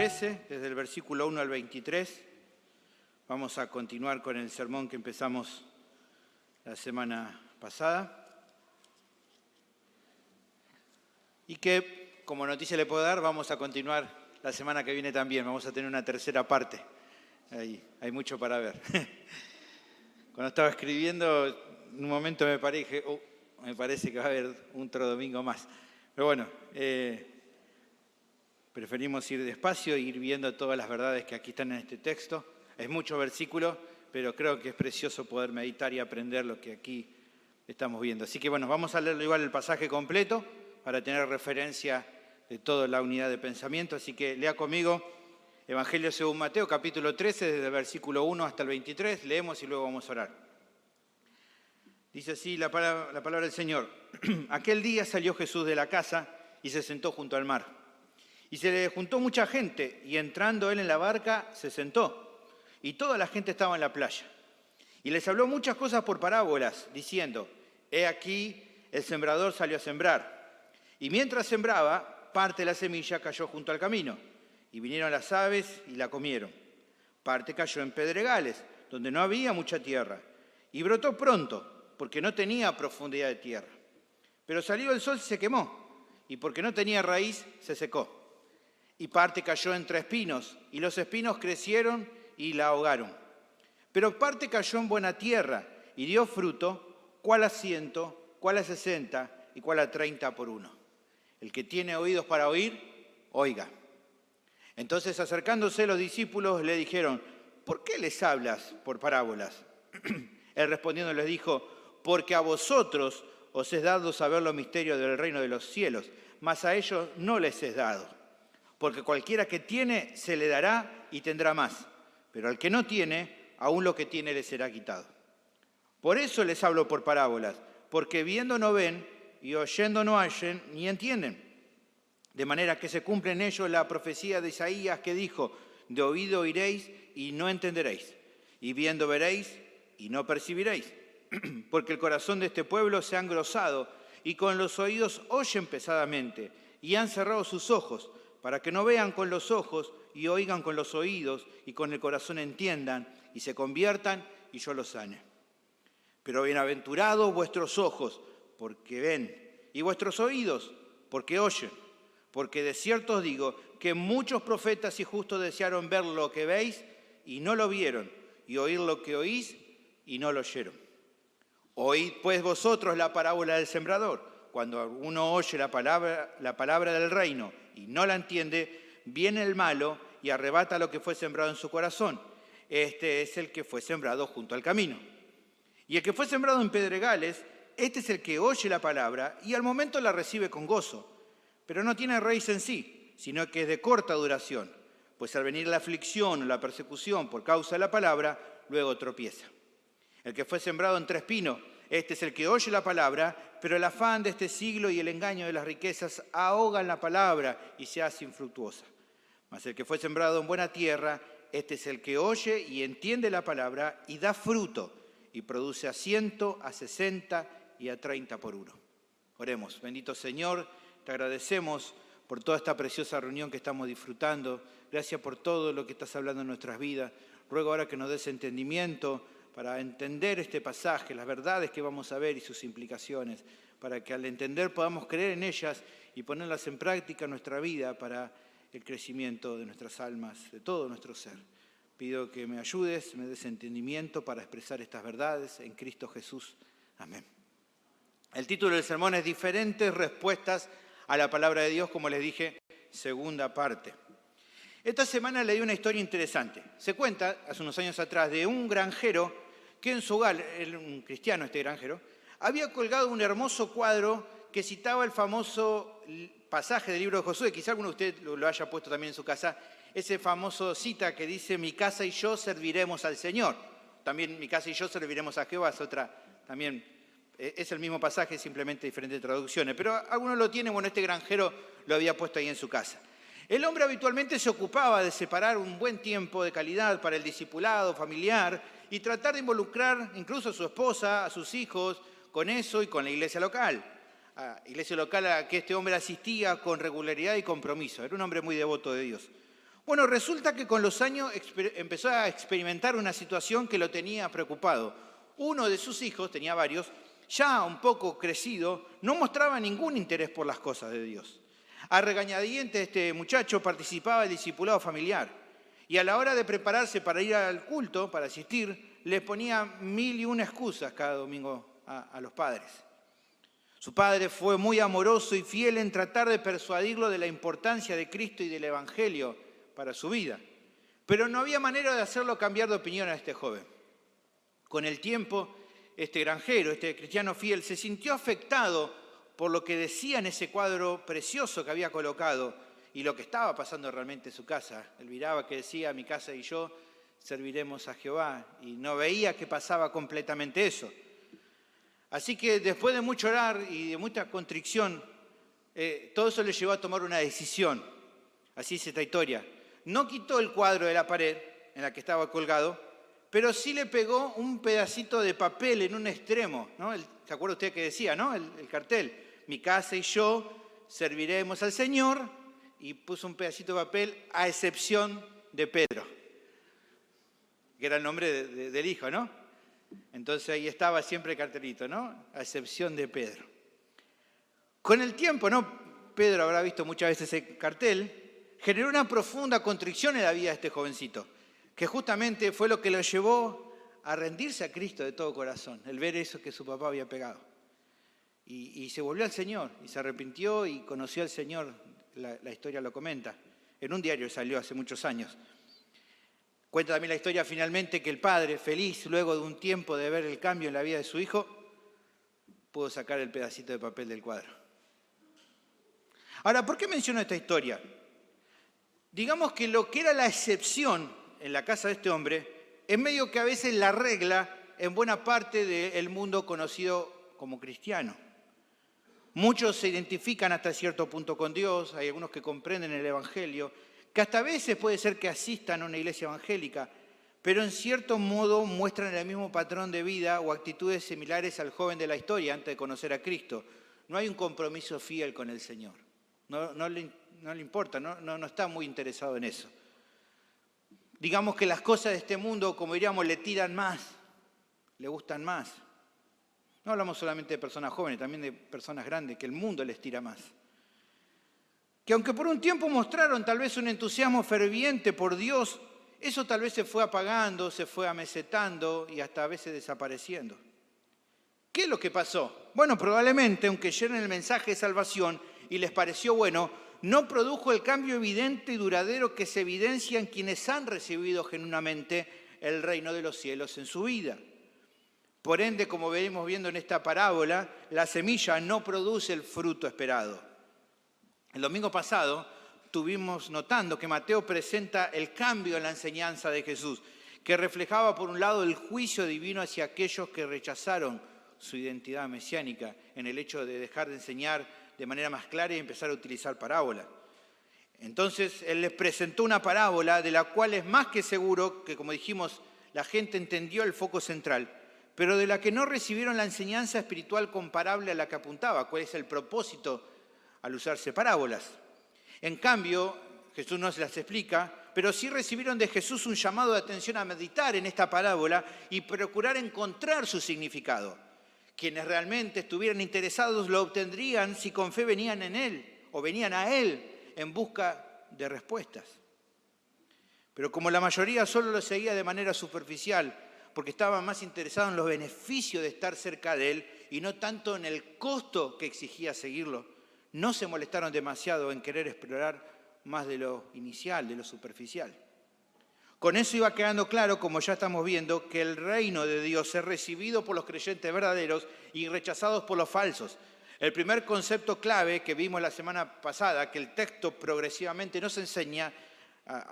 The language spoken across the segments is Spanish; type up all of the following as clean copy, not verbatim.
13, desde el versículo 1 al 23. Vamos a continuar con el sermón que empezamos la semana pasada. Y que, como noticia le puedo dar, vamos a continuar la semana que viene también. Vamos a tener una tercera parte. Hay mucho para ver. Cuando estaba escribiendo, en un momento me paré y dije, me parece que va a haber otro domingo más. Pero bueno, preferimos ir despacio e ir viendo todas las verdades que aquí están en este texto. Es mucho versículo, pero creo que es precioso poder meditar y aprender lo que aquí estamos viendo. Así que bueno, vamos a leer igual el pasaje completo para tener referencia de toda la unidad de pensamiento. Así que lea conmigo Evangelio según Mateo, capítulo 13, desde el versículo 1 hasta el 23. Leemos y luego vamos a orar. Dice así la palabra del Señor. Aquel día salió Jesús de la casa y se sentó junto al mar. Y se le juntó mucha gente, y entrando él en la barca, se sentó. Y toda la gente estaba en la playa. Y les habló muchas cosas por parábolas, diciendo, he aquí, el sembrador salió a sembrar. Y mientras sembraba, parte de la semilla cayó junto al camino. Y vinieron las aves y la comieron. Parte cayó en pedregales, donde no había mucha tierra. Y brotó pronto, porque no tenía profundidad de tierra. Pero salió el sol y se quemó, y porque no tenía raíz, se secó. Y parte cayó entre espinos, y los espinos crecieron y la ahogaron. Pero parte cayó en buena tierra, y dio fruto, cuál a 100, cuál a 60, y cuál a 30 por uno. El que tiene oídos para oír, oiga. Entonces, acercándose los discípulos, le dijeron, ¿por qué les hablas por parábolas? Él respondiendo les dijo, porque a vosotros os es dado saber los misterios del reino de los cielos, mas a ellos no les es dado. Porque cualquiera que tiene, se le dará y tendrá más. Pero al que no tiene, aún lo que tiene le será quitado. Por eso les hablo por parábolas, porque viendo no ven, y oyendo no oyen, ni entienden. De manera que se cumple en ellos la profecía de Isaías que dijo, de oído oiréis y no entenderéis, y viendo veréis y no percibiréis. Porque el corazón de este pueblo se ha engrosado, y con los oídos oyen pesadamente, y han cerrado sus ojos, para que no vean con los ojos y oigan con los oídos y con el corazón entiendan y se conviertan y yo los sane. Pero bienaventurados vuestros ojos, porque ven, y vuestros oídos, porque oyen. Porque de cierto os digo que muchos profetas y justos desearon ver lo que veis y no lo vieron, y oír lo que oís y no lo oyeron. Oíd pues vosotros la parábola del sembrador. Cuando uno oye la palabra del reino y no la entiende, viene el malo y arrebata lo que fue sembrado en su corazón. Este es el que fue sembrado junto al camino. Y el que fue sembrado en pedregales, este es el que oye la palabra y al momento la recibe con gozo, pero no tiene raíz en sí, sino que es de corta duración, pues al venir la aflicción o la persecución por causa de la palabra, luego tropieza. El que fue sembrado entre espinos, este es el que oye la palabra, pero el afán de este siglo y el engaño de las riquezas ahogan la palabra y se hace infructuosa. Mas el que fue sembrado en buena tierra, este es el que oye y entiende la palabra y da fruto y produce a 100, a 60 y a 30 por uno. Oremos. Bendito Señor, te agradecemos por toda esta preciosa reunión que estamos disfrutando. Gracias por todo lo que estás hablando en nuestras vidas. Ruego ahora que nos des entendimiento para entender este pasaje, las verdades que vamos a ver y sus implicaciones, para que al entender podamos creer en ellas y ponerlas en práctica en nuestra vida para el crecimiento de nuestras almas, de todo nuestro ser. Pido que me ayudes, me des entendimiento para expresar estas verdades en Cristo Jesús. Amén. El título del sermón es Diferentes respuestas a la palabra de Dios, como les dije, segunda parte. Esta semana leí una historia interesante. Se cuenta, hace unos años atrás, de un granjero que en su hogar, un cristiano este granjero, había colgado un hermoso cuadro que citaba el famoso pasaje del libro de Josué. Quizá alguno de ustedes lo haya puesto también en su casa. Ese famoso cita que dice, mi casa y yo serviremos al Señor. También mi casa y yo serviremos a Jehová, es otra, también es el mismo pasaje, simplemente diferentes traducciones. Pero algunos lo tienen, bueno, este granjero lo había puesto ahí en su casa. El hombre habitualmente se ocupaba de separar un buen tiempo de calidad para el discipulado familiar y tratar de involucrar incluso a su esposa, a sus hijos, con eso y con la iglesia local. Iglesia local a la que este hombre asistía con regularidad y compromiso. Era un hombre muy devoto de Dios. Bueno, resulta que con los años empezó a experimentar una situación que lo tenía preocupado. Uno de sus hijos, tenía varios, ya un poco crecido, no mostraba ningún interés por las cosas de Dios. A regañadientes este muchacho participaba del discipulado familiar y a la hora de prepararse para ir al culto, para asistir, les ponía 1001 excusas cada domingo a los padres. Su padre fue muy amoroso y fiel en tratar de persuadirlo de la importancia de Cristo y del Evangelio para su vida. Pero no había manera de hacerlo cambiar de opinión a este joven. Con el tiempo, este granjero, este cristiano fiel, se sintió afectado por lo que decía en ese cuadro precioso que había colocado y lo que estaba pasando realmente en su casa. Él miraba que decía, mi casa y yo serviremos a Jehová, y no veía que pasaba completamente eso. Así que después de mucho orar y de mucha contrición, todo eso le llevó a tomar una decisión. Así es esta historia. No quitó el cuadro de la pared en la que estaba colgado, pero sí le pegó un pedacito de papel en un extremo, ¿no? ¿Se acuerda usted que decía, no? El cartel, mi casa y yo serviremos al Señor, y puso un pedacito de papel a excepción de Pedro, que era el nombre del hijo, ¿no? Entonces ahí estaba siempre el cartelito, ¿no? A excepción de Pedro. Con el tiempo, ¿no? Pedro habrá visto muchas veces ese cartel, generó una profunda contrición en la vida de este jovencito, que justamente fue lo que lo llevó a rendirse a Cristo de todo corazón, el ver eso que su papá había pegado. Y se volvió al Señor, y se arrepintió y conoció al Señor, la historia lo comenta. En un diario salió hace muchos años. Cuenta también la historia finalmente que el padre, feliz luego de un tiempo de ver el cambio en la vida de su hijo, pudo sacar el pedacito de papel del cuadro. Ahora, ¿por qué menciono esta historia? Digamos que lo que era la excepción en la casa de este hombre es medio que a veces la regla en buena parte del mundo conocido como cristiano. Muchos se identifican hasta cierto punto con Dios, hay algunos que comprenden el Evangelio, que hasta a veces puede ser que asistan a una iglesia evangélica, pero en cierto modo muestran el mismo patrón de vida o actitudes similares al joven de la historia antes de conocer a Cristo. No hay un compromiso fiel con el Señor. No le importa, no está muy interesado en eso. Digamos que las cosas de este mundo, como diríamos, le tiran más, le gustan más. No hablamos solamente de personas jóvenes, también de personas grandes, que el mundo les tira más. Que aunque por un tiempo mostraron tal vez un entusiasmo ferviente por Dios, eso tal vez se fue apagando, se fue amesetando y hasta a veces desapareciendo. ¿Qué es lo que pasó? Bueno, probablemente, aunque oyeron el mensaje de salvación y les pareció bueno, no produjo el cambio evidente y duradero que se evidencia en quienes han recibido genuinamente el reino de los cielos en su vida. Por ende, como venimos viendo en esta parábola, la semilla no produce el fruto esperado. El domingo pasado estuvimos notando que Mateo presenta el cambio en la enseñanza de Jesús, que reflejaba por un lado el juicio divino hacia aquellos que rechazaron su identidad mesiánica en el hecho de dejar de enseñar de manera más clara y empezar a utilizar parábolas. Entonces, él les presentó una parábola de la cual es más que seguro que, como dijimos, la gente entendió el foco central, pero de la que no recibieron la enseñanza espiritual comparable a la que apuntaba, cuál es el propósito al usarse parábolas. En cambio, Jesús no se las explica, pero sí recibieron de Jesús un llamado de atención a meditar en esta parábola y procurar encontrar su significado. Quienes realmente estuvieran interesados lo obtendrían si con fe venían en Él o venían a Él en busca de respuestas. Pero como la mayoría solo lo seguía de manera superficial, porque estaban más interesados en los beneficios de estar cerca de Él y no tanto en el costo que exigía seguirlo, no se molestaron demasiado en querer explorar más de lo inicial, de lo superficial. Con eso iba quedando claro, como ya estamos viendo, que el reino de Dios es recibido por los creyentes verdaderos y rechazados por los falsos. El primer concepto clave que vimos la semana pasada, que el texto progresivamente nos enseña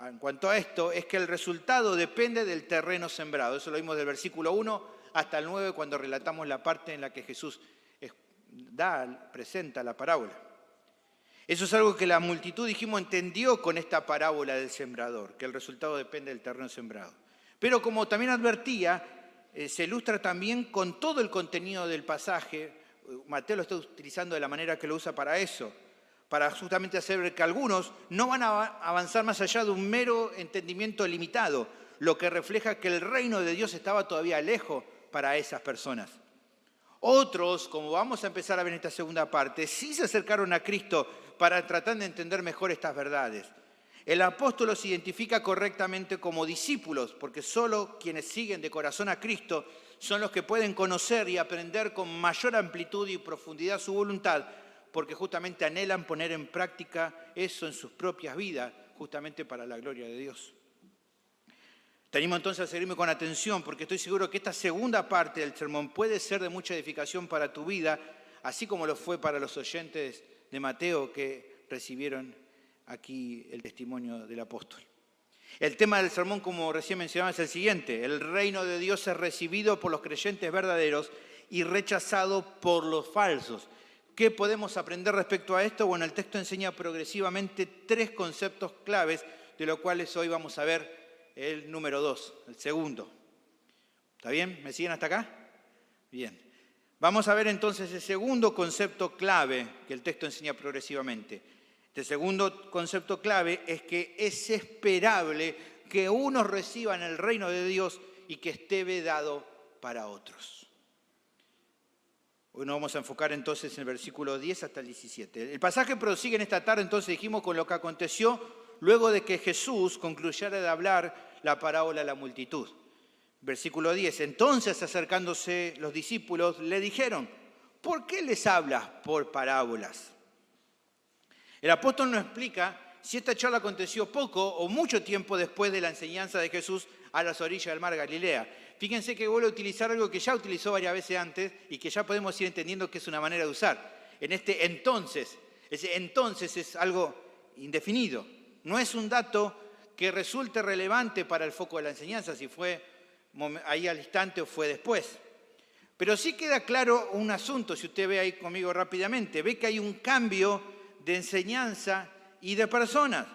en cuanto a esto, es que el resultado depende del terreno sembrado. Eso lo vimos del versículo 1 hasta el 9 cuando relatamos la parte en la que Jesús presenta la parábola. Eso es algo que la multitud, dijimos, entendió con esta parábola del sembrador, que el resultado depende del terreno sembrado. Pero como también advertía, se ilustra también con todo el contenido del pasaje. Mateo lo está utilizando de la manera que lo usa para eso, para justamente hacer ver que algunos no van a avanzar más allá de un mero entendimiento limitado, lo que refleja que el reino de Dios estaba todavía lejos para esas personas. Otros, como vamos a empezar a ver en esta segunda parte, sí se acercaron a Cristo para tratar de entender mejor estas verdades. El apóstol los identifica correctamente como discípulos, porque solo quienes siguen de corazón a Cristo son los que pueden conocer y aprender con mayor amplitud y profundidad su voluntad, porque justamente anhelan poner en práctica eso en sus propias vidas, justamente para la gloria de Dios. Te animo entonces a seguirme con atención, porque estoy seguro que esta segunda parte del sermón puede ser de mucha edificación para tu vida, así como lo fue para los oyentes de Mateo que recibieron aquí el testimonio del apóstol. El tema del sermón, como recién mencionaba, es el siguiente: el reino de Dios es recibido por los creyentes verdaderos y rechazado por los falsos. ¿Qué podemos aprender respecto a esto? Bueno, el texto enseña progresivamente 3 conceptos claves, de los cuales hoy vamos a ver el número 2, el segundo. ¿Está bien? ¿Me siguen hasta acá? Bien. Vamos a ver entonces el segundo concepto clave que el texto enseña progresivamente. Este segundo concepto clave es que es esperable que unos reciban el reino de Dios y que esté vedado para otros. Hoy nos vamos a enfocar entonces en el versículo 10 hasta el 17. El pasaje prosigue en esta tarde, entonces dijimos, con lo que aconteció luego de que Jesús concluyera de hablar la parábola a la multitud. Versículo 10. Entonces, acercándose los discípulos, le dijeron: ¿por qué les hablas por parábolas? El apóstol nos explica si esta charla aconteció poco o mucho tiempo después de la enseñanza de Jesús a las orillas del mar Galilea. Fíjense que vuelve a utilizar algo que ya utilizó varias veces antes y que ya podemos ir entendiendo que es una manera de usar. En este entonces, ese entonces es algo indefinido. No es un dato que resulte relevante para el foco de la enseñanza, si fue ahí al instante o fue después. Pero sí queda claro un asunto, si usted ve ahí conmigo rápidamente. Ve que hay un cambio de enseñanza y de personas.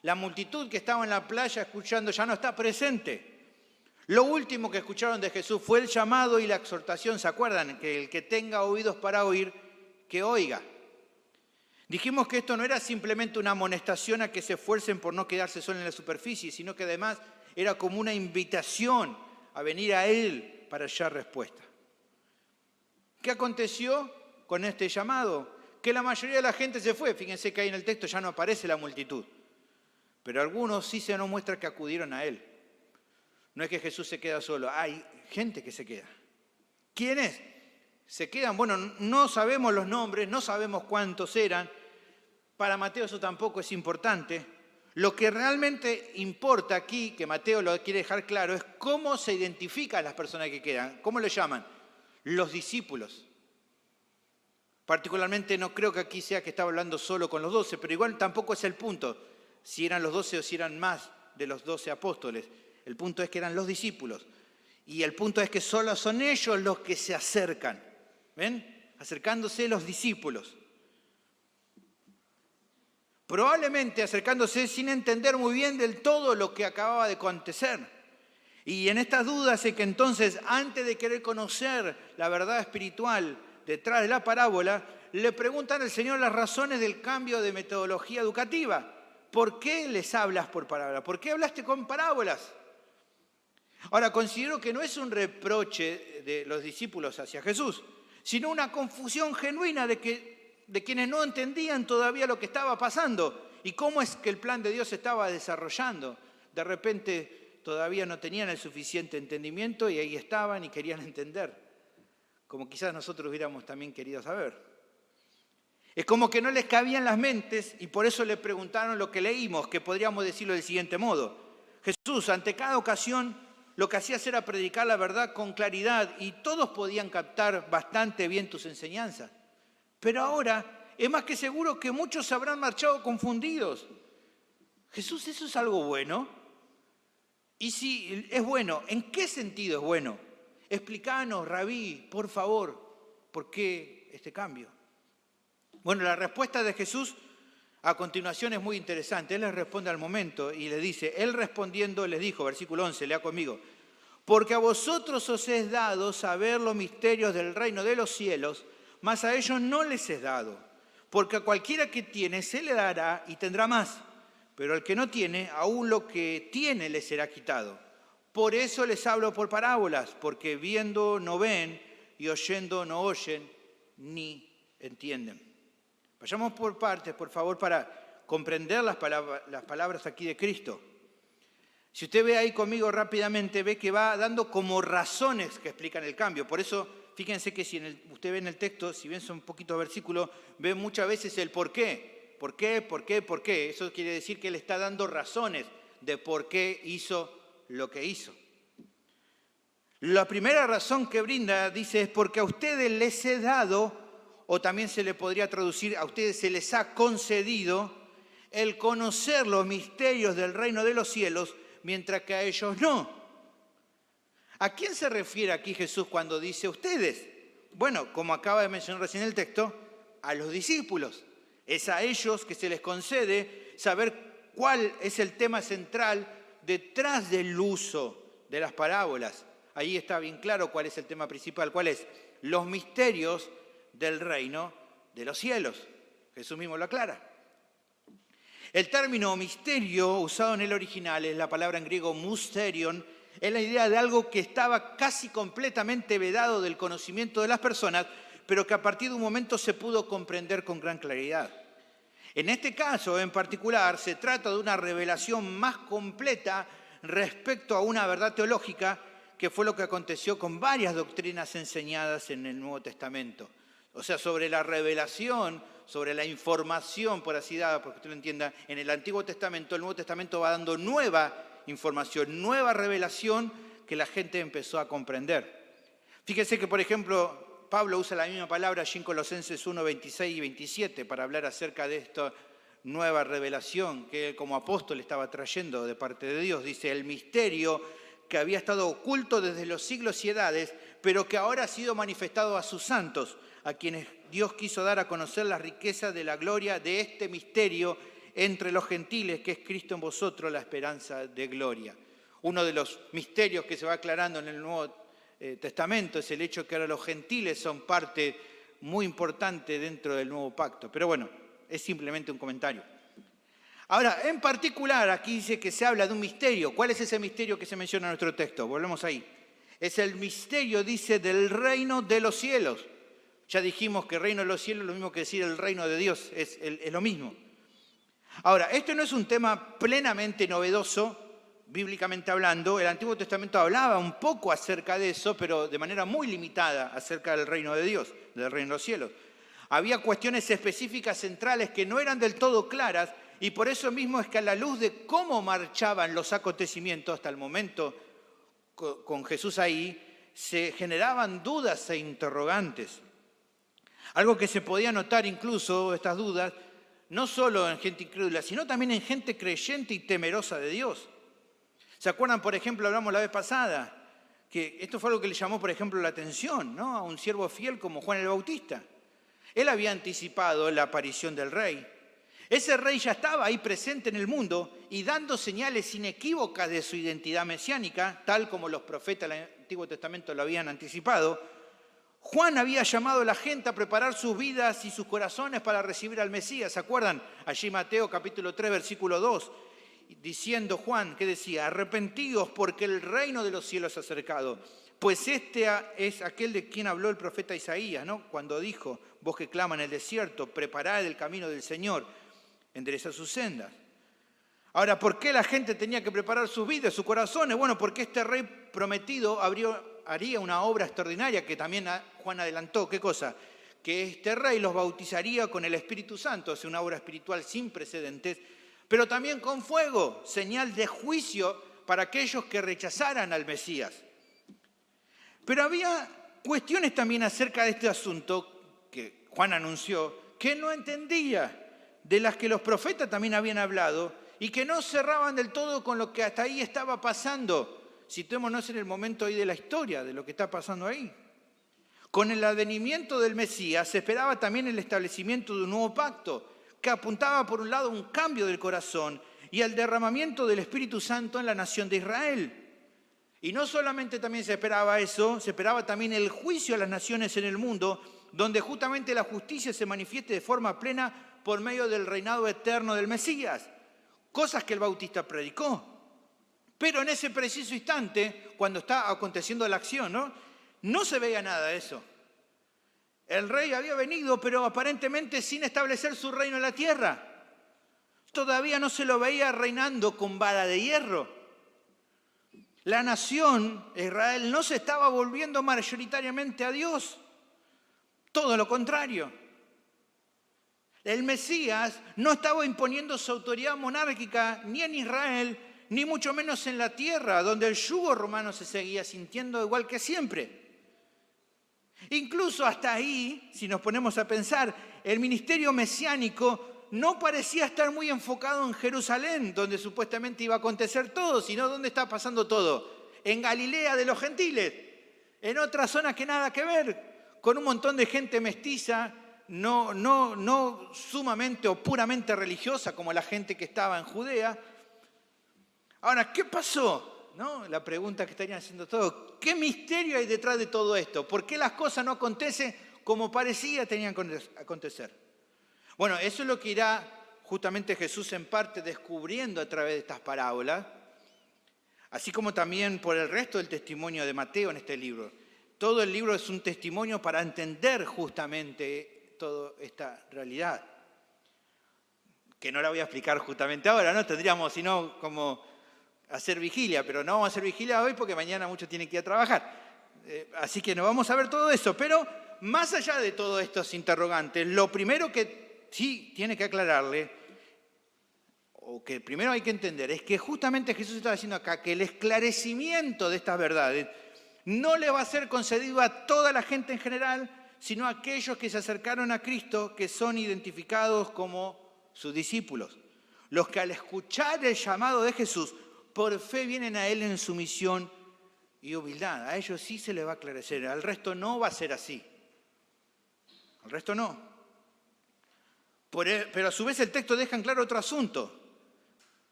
La multitud que estaba en la playa escuchando ya no está presente. Lo último que escucharon de Jesús fue el llamado y la exhortación. ¿Se acuerdan? Que el que tenga oídos para oír, que oiga. Dijimos que esto no era simplemente una amonestación a que se esfuercen por no quedarse solo en la superficie, sino que además era como una invitación a venir a Él para hallar respuesta. ¿Qué aconteció con este llamado? Que la mayoría de la gente se fue. Fíjense que ahí en el texto ya no aparece la multitud. Pero algunos sí se nos muestra que acudieron a Él. No es que Jesús se queda solo, hay gente que se queda. ¿Quiénes se quedan? Bueno, no sabemos los nombres, no sabemos cuántos eran. Para Mateo eso tampoco es importante. Lo que realmente importa aquí, que Mateo lo quiere dejar claro, es cómo se identifican las personas que quedan. ¿Cómo lo llaman? Los discípulos. Particularmente no creo que aquí sea que estaba hablando solo con los 12, pero igual tampoco es el punto, si eran los 12 o si eran más de los 12 apóstoles. El punto es que eran los discípulos. Y el punto es que solo son ellos los que se acercan. ¿Ven? Acercándose los discípulos. Probablemente acercándose sin entender muy bien del todo lo que acababa de acontecer. Y en estas dudas es que entonces, antes de querer conocer la verdad espiritual detrás de la parábola, le preguntan al Señor las razones del cambio de metodología educativa. ¿Por qué les hablas por parábolas? ¿Por qué hablaste con parábolas? Ahora, considero que no es un reproche de los discípulos hacia Jesús, sino una confusión genuina de quienes no entendían todavía lo que estaba pasando y cómo es que el plan de Dios se estaba desarrollando. De repente todavía no tenían el suficiente entendimiento y ahí estaban y querían entender, como quizás nosotros hubiéramos también querido saber. Es como que no les cabían las mentes y por eso le preguntaron lo que leímos, que podríamos decirlo del siguiente modo. Jesús, ante cada ocasión, lo que hacías era predicar la verdad con claridad y todos podían captar bastante bien tus enseñanzas. Pero ahora es más que seguro que muchos se habrán marchado confundidos. Jesús, ¿eso es algo bueno? Y si es bueno, ¿en qué sentido es bueno? Explícanos, Rabí, por favor, ¿por qué este cambio? Bueno, la respuesta de Jesús a continuación es muy interesante. Él les responde al momento y les dice, Él respondiendo les dijo, versículo 11, lea conmigo, porque a vosotros os es dado saber los misterios del reino de los cielos, mas a ellos no les es dado, porque a cualquiera que tiene se le dará y tendrá más, pero al que no tiene, aún lo que tiene le será quitado. Por eso les hablo por parábolas, porque viendo no ven y oyendo no oyen ni entienden. Vayamos por partes, por favor, para comprender las palabras aquí de Cristo. Si usted ve ahí conmigo rápidamente, ve que va dando como razones que explican el cambio. Por eso, fíjense que si usted ve en el texto, si bien son poquitos versículos, ve muchas veces el por qué. ¿Por qué? ¿Por qué? ¿Por qué? Eso quiere decir que él está dando razones de por qué hizo lo que hizo. La primera razón que brinda, dice, es porque a ustedes les he dado, o también se le podría traducir, a ustedes se les ha concedido el conocer los misterios del reino de los cielos, mientras que a ellos no. ¿A quién se refiere aquí Jesús cuando dice ustedes? Bueno, como acaba de mencionar recién el texto, a los discípulos. Es a ellos que se les concede saber cuál es el tema central detrás del uso de las parábolas. Ahí está bien claro cuál es el tema principal, cuál es los misterios del reino de los cielos. Jesús mismo lo aclara. El término misterio usado en el original es la palabra en griego mysterion, es la idea de algo que estaba casi completamente vedado del conocimiento de las personas, pero que a partir de un momento se pudo comprender con gran claridad. En este caso en particular se trata de una revelación más completa respecto a una verdad teológica, que fue lo que aconteció con varias doctrinas enseñadas en el Nuevo Testamento. O sea, sobre la revelación, sobre la información, por así dada, porque usted lo entienda, en el Antiguo Testamento, el Nuevo Testamento va dando nueva información, nueva revelación que la gente empezó a comprender. Fíjese que, por ejemplo, Pablo usa la misma palabra allí en Colosenses 1, 26 y 27 para hablar acerca de esta nueva revelación que él como apóstol estaba trayendo de parte de Dios. Dice, el misterio que había estado oculto desde los siglos y edades, pero que ahora ha sido manifestado a sus santos, a quienes Dios quiso dar a conocer las riquezas de la gloria de este misterio entre los gentiles, que es Cristo en vosotros, la esperanza de gloria. Uno de los misterios que se va aclarando en el Nuevo Testamento es el hecho de que ahora los gentiles son parte muy importante dentro del nuevo pacto. Pero bueno, es simplemente un comentario. Ahora, en particular, aquí dice que se habla de un misterio. ¿Cuál es ese misterio que se menciona en nuestro texto? Volvemos ahí. Es el misterio, dice, del reino de los cielos. Ya dijimos que el reino de los cielos es lo mismo que decir el reino de Dios, es lo mismo. Ahora, esto no es un tema plenamente novedoso, bíblicamente hablando. El Antiguo Testamento hablaba un poco acerca de eso, pero de manera muy limitada acerca del reino de Dios, del reino de los cielos. Había cuestiones específicas centrales que no eran del todo claras, y por eso mismo es que a la luz de cómo marchaban los acontecimientos hasta el momento con Jesús ahí, se generaban dudas e interrogantes. Algo que se podía notar incluso, estas dudas, no solo en gente incrédula, sino también en gente creyente y temerosa de Dios. ¿Se acuerdan, por ejemplo, hablamos la vez pasada, que esto fue algo que le llamó, por ejemplo, la atención, ¿no?, a un siervo fiel como Juan el Bautista? Él había anticipado la aparición del rey. Ese rey ya estaba ahí presente en el mundo y dando señales inequívocas de su identidad mesiánica, tal como los profetas del Antiguo Testamento lo habían anticipado. Juan había llamado a la gente a preparar sus vidas y sus corazones para recibir al Mesías. ¿Se acuerdan? Allí Mateo capítulo 3, versículo 2, diciendo Juan, ¿qué decía? Arrepentíos porque el reino de los cielos se ha acercado. Pues este es aquel de quien habló el profeta Isaías, ¿no?, cuando dijo, vos que clama en el desierto, preparad el camino del Señor, enderezad sus sendas. Ahora, ¿por qué la gente tenía que preparar sus vidas, sus corazones? Bueno, porque este rey prometido haría una obra extraordinaria que también Juan adelantó. ¿Qué cosa? Que este rey los bautizaría con el Espíritu Santo, es una obra espiritual sin precedentes, pero también con fuego, señal de juicio para aquellos que rechazaran al Mesías. Pero había cuestiones también acerca de este asunto que Juan anunció, que no entendía, de las que los profetas también habían hablado y que no cerraban del todo con lo que hasta ahí estaba pasando. Situémonos en el momento ahí de la historia, de lo que está pasando ahí. Con el advenimiento del Mesías se esperaba también el establecimiento de un nuevo pacto que apuntaba por un lado a un cambio del corazón y al derramamiento del Espíritu Santo en la nación de Israel. Y no solamente también se esperaba eso, se esperaba también el juicio a las naciones en el mundo donde justamente la justicia se manifieste de forma plena por medio del reinado eterno del Mesías. Cosas que el Bautista predicó. Pero en ese preciso instante, cuando está aconteciendo la acción, no se veía nada de eso. El rey había venido, pero aparentemente sin establecer su reino en la tierra. Todavía no se lo veía reinando con vara de hierro. La nación, Israel, no se estaba volviendo mayoritariamente a Dios. Todo lo contrario. El Mesías no estaba imponiendo su autoridad monárquica ni en Israel, ni mucho menos en la tierra, donde el yugo romano se seguía sintiendo igual que siempre. Incluso hasta ahí, si nos ponemos a pensar, el ministerio mesiánico no parecía estar muy enfocado en Jerusalén, donde supuestamente iba a acontecer todo, sino donde está pasando todo. En Galilea de los gentiles, en otra zona que nada que ver, con un montón de gente mestiza, no sumamente o puramente religiosa como la gente que estaba en Judea. Ahora, ¿qué pasó? La pregunta que estarían haciendo todos. ¿Qué misterio hay detrás de todo esto? ¿Por qué las cosas no acontecen como parecía tenían que acontecer? Bueno, eso es lo que irá justamente Jesús en parte descubriendo a través de estas parábolas, así como también por el resto del testimonio de Mateo en este libro. Todo el libro es un testimonio para entender justamente toda esta realidad, que no la voy a explicar justamente ahora, ¿no? Tendríamos, sino como hacer vigilia, pero no vamos a hacer vigilia hoy porque mañana muchos tienen que ir a trabajar. Así que no vamos a ver todo eso, pero más allá de todos estos interrogantes, lo primero que sí tiene que aclararle, o que primero hay que entender, es que justamente Jesús está diciendo acá que el esclarecimiento de estas verdades no le va a ser concedido a toda la gente en general, sino a aquellos que se acercaron a Cristo, que son identificados como sus discípulos. Los que al escuchar el llamado de Jesús, por fe vienen a Él en sumisión y humildad. A ellos sí se les va a aclarecer, al resto no va a ser así. Al resto no. Pero a su vez el texto deja en claro otro asunto.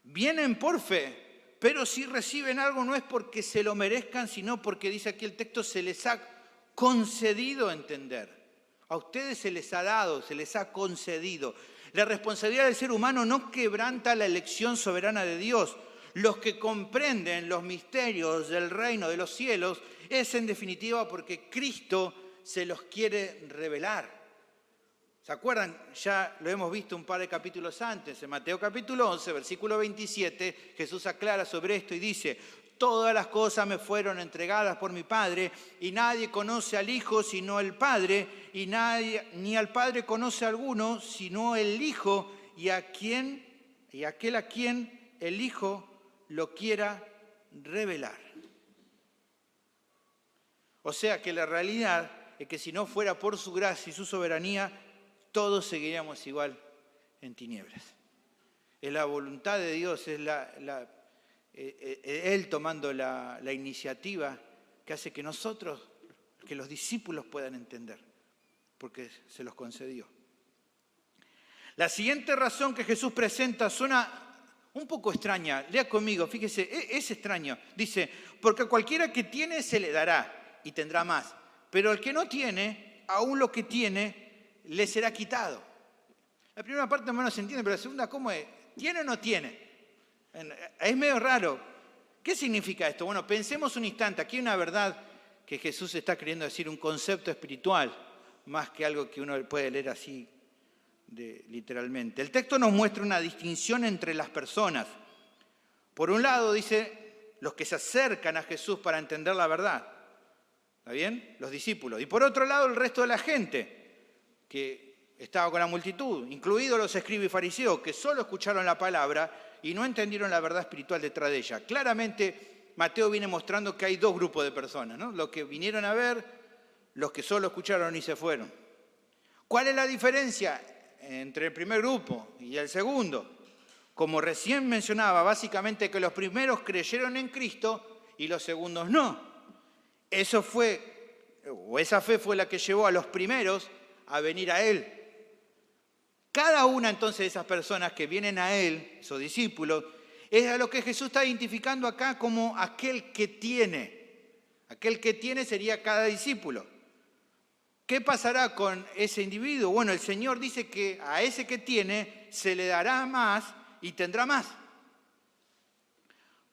Vienen por fe, pero si reciben algo no es porque se lo merezcan, sino porque dice aquí el texto, se les ha concedido entender. A ustedes se les ha dado, se les ha concedido. La responsabilidad del ser humano no quebranta la elección soberana de Dios. Los que comprenden los misterios del reino de los cielos es en definitiva porque Cristo se los quiere revelar. ¿Se acuerdan? Ya lo hemos visto un par de capítulos antes. En Mateo capítulo 11, versículo 27, Jesús aclara sobre esto y dice: todas las cosas me fueron entregadas por mi Padre, y nadie conoce al Hijo sino el Padre, y nadie, ni al Padre conoce a alguno sino el Hijo, y aquel a quien el Hijo lo quiera revelar. O sea que la realidad es que si no fuera por su gracia y su soberanía, todos seguiríamos igual en tinieblas. Es la voluntad de Dios, es Él tomando la iniciativa que hace que nosotros, que los discípulos puedan entender, porque se los concedió. La siguiente razón que Jesús presenta suena un poco extraña. Lea conmigo, fíjese, es extraño. Dice, porque a cualquiera que tiene se le dará y tendrá más, pero al que no tiene, aún lo que tiene, le será quitado. La primera parte más o menos se entiende, pero la segunda, ¿cómo es? ¿Tiene o no tiene? Es medio raro. ¿Qué significa esto? Bueno, pensemos un instante. Aquí hay una verdad que Jesús está queriendo decir, un concepto espiritual, más que algo que uno puede leer así literalmente. El texto nos muestra una distinción entre las personas. Por un lado, dice, los que se acercan a Jesús para entender la verdad. ¿Está bien? Los discípulos. Y por otro lado, el resto de la gente que estaba con la multitud, incluidos los escribas y fariseos, que solo escucharon la palabra y no entendieron la verdad espiritual detrás de ella. Claramente, Mateo viene mostrando que hay dos grupos de personas, ¿no? Los que vinieron a ver, los que solo escucharon y se fueron. ¿Cuál es la diferencia entre el primer grupo y el segundo? Como recién mencionaba, básicamente que los primeros creyeron en Cristo y los segundos no. Esa fe fue la que llevó a los primeros a venir a Él. Cada una entonces de esas personas que vienen a Él, esos discípulos, es a lo que Jesús está identificando acá como aquel que tiene. Aquel que tiene sería cada discípulo. ¿Qué pasará con ese individuo? Bueno, el Señor dice que a ese que tiene se le dará más y tendrá más.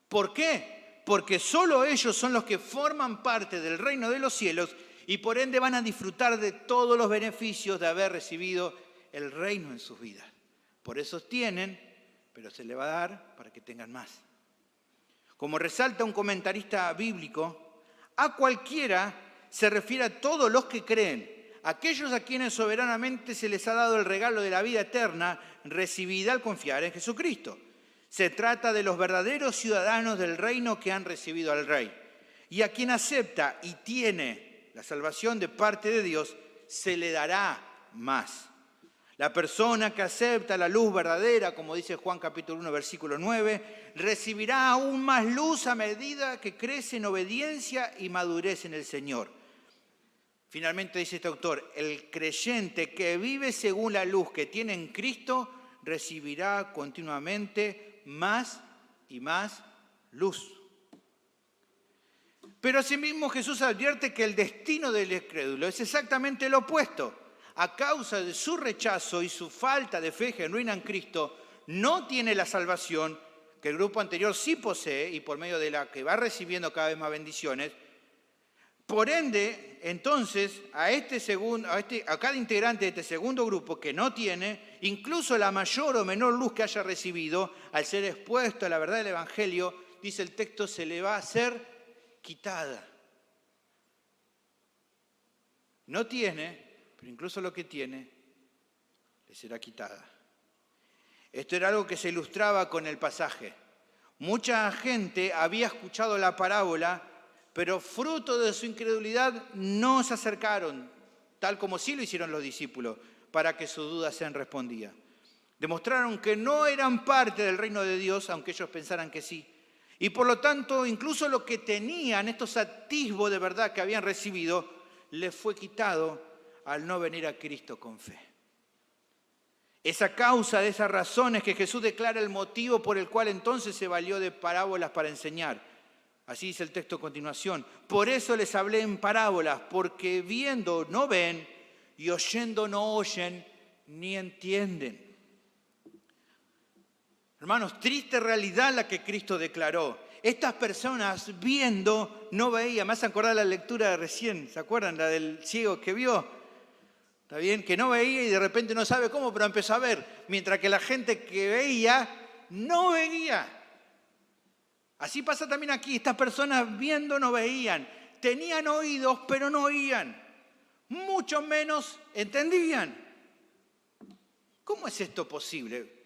¿Por qué? Porque solo ellos son los que forman parte del reino de los cielos y por ende van a disfrutar de todos los beneficios de haber recibido el reino en sus vidas. Por eso tienen, pero se le va a dar para que tengan más. Como resalta un comentarista bíblico, a cualquiera se refiere a todos los que creen. Aquellos a quienes soberanamente se les ha dado el regalo de la vida eterna, recibida al confiar en Jesucristo. Se trata de los verdaderos ciudadanos del reino que han recibido al Rey. Y a quien acepta y tiene la salvación de parte de Dios, se le dará más. La persona que acepta la luz verdadera, como dice Juan capítulo 1, versículo 9, recibirá aún más luz a medida que crece en obediencia y madurez en el Señor. Finalmente dice este autor, el creyente que vive según la luz que tiene en Cristo, recibirá continuamente más y más luz. Pero asimismo Jesús advierte que el destino del incrédulo es exactamente el opuesto. A causa de su rechazo y su falta de fe genuina en Cristo, no tiene la salvación que el grupo anterior sí posee y por medio de la que va recibiendo cada vez más bendiciones. Por ende, entonces, a cada integrante de este segundo grupo que no tiene, incluso la mayor o menor luz que haya recibido, al ser expuesto a la verdad del Evangelio, dice el texto, se le va a ser quitada. No tiene, pero incluso lo que tiene, le será quitada. Esto era algo que se ilustraba con el pasaje. Mucha gente había escuchado la parábola, pero fruto de su incredulidad no se acercaron, tal como sí lo hicieron los discípulos, para que sus dudas sean respondidas. Demostraron que no eran parte del reino de Dios, aunque ellos pensaran que sí. Y por lo tanto, incluso lo que tenían, estos atisbos de verdad que habían recibido, les fue quitado al no venir a Cristo con fe. Es a causa de esas razones que Jesús declara el motivo por el cual entonces se valió de parábolas para enseñar. Así dice el texto a continuación. Por eso les hablé en parábolas, porque viendo no ven y oyendo no oyen ni entienden. Hermanos, triste realidad la que Cristo declaró. Estas personas viendo no veían. Me hace acordar la lectura de recién, ¿se acuerdan? La del ciego que vio. ¿Está bien? Que no veía y de repente no sabe cómo, pero empezó a ver. Mientras que la gente que veía, no veía. Así pasa también aquí. Estas personas viendo no veían. Tenían oídos, pero no oían. Mucho menos entendían. ¿Cómo es esto posible?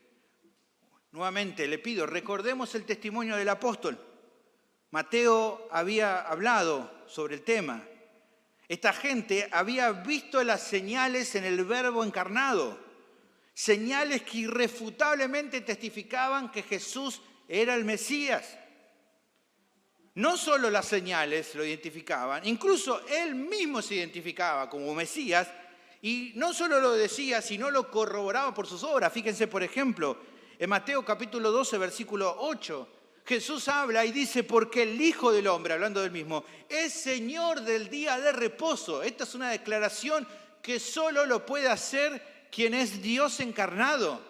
Nuevamente le pido, recordemos el testimonio del apóstol. Mateo había hablado sobre el tema. Esta gente había visto las señales en el Verbo encarnado. Señales que irrefutablemente testificaban que Jesús era el Mesías. No solo las señales lo identificaban, incluso él mismo se identificaba como Mesías y no solo lo decía, sino lo corroboraba por sus obras. Fíjense, por ejemplo, en Mateo capítulo 12, versículo 8, Jesús habla y dice, porque el Hijo del Hombre, hablando del mismo, es Señor del día de reposo. Esta es una declaración que solo lo puede hacer quien es Dios encarnado.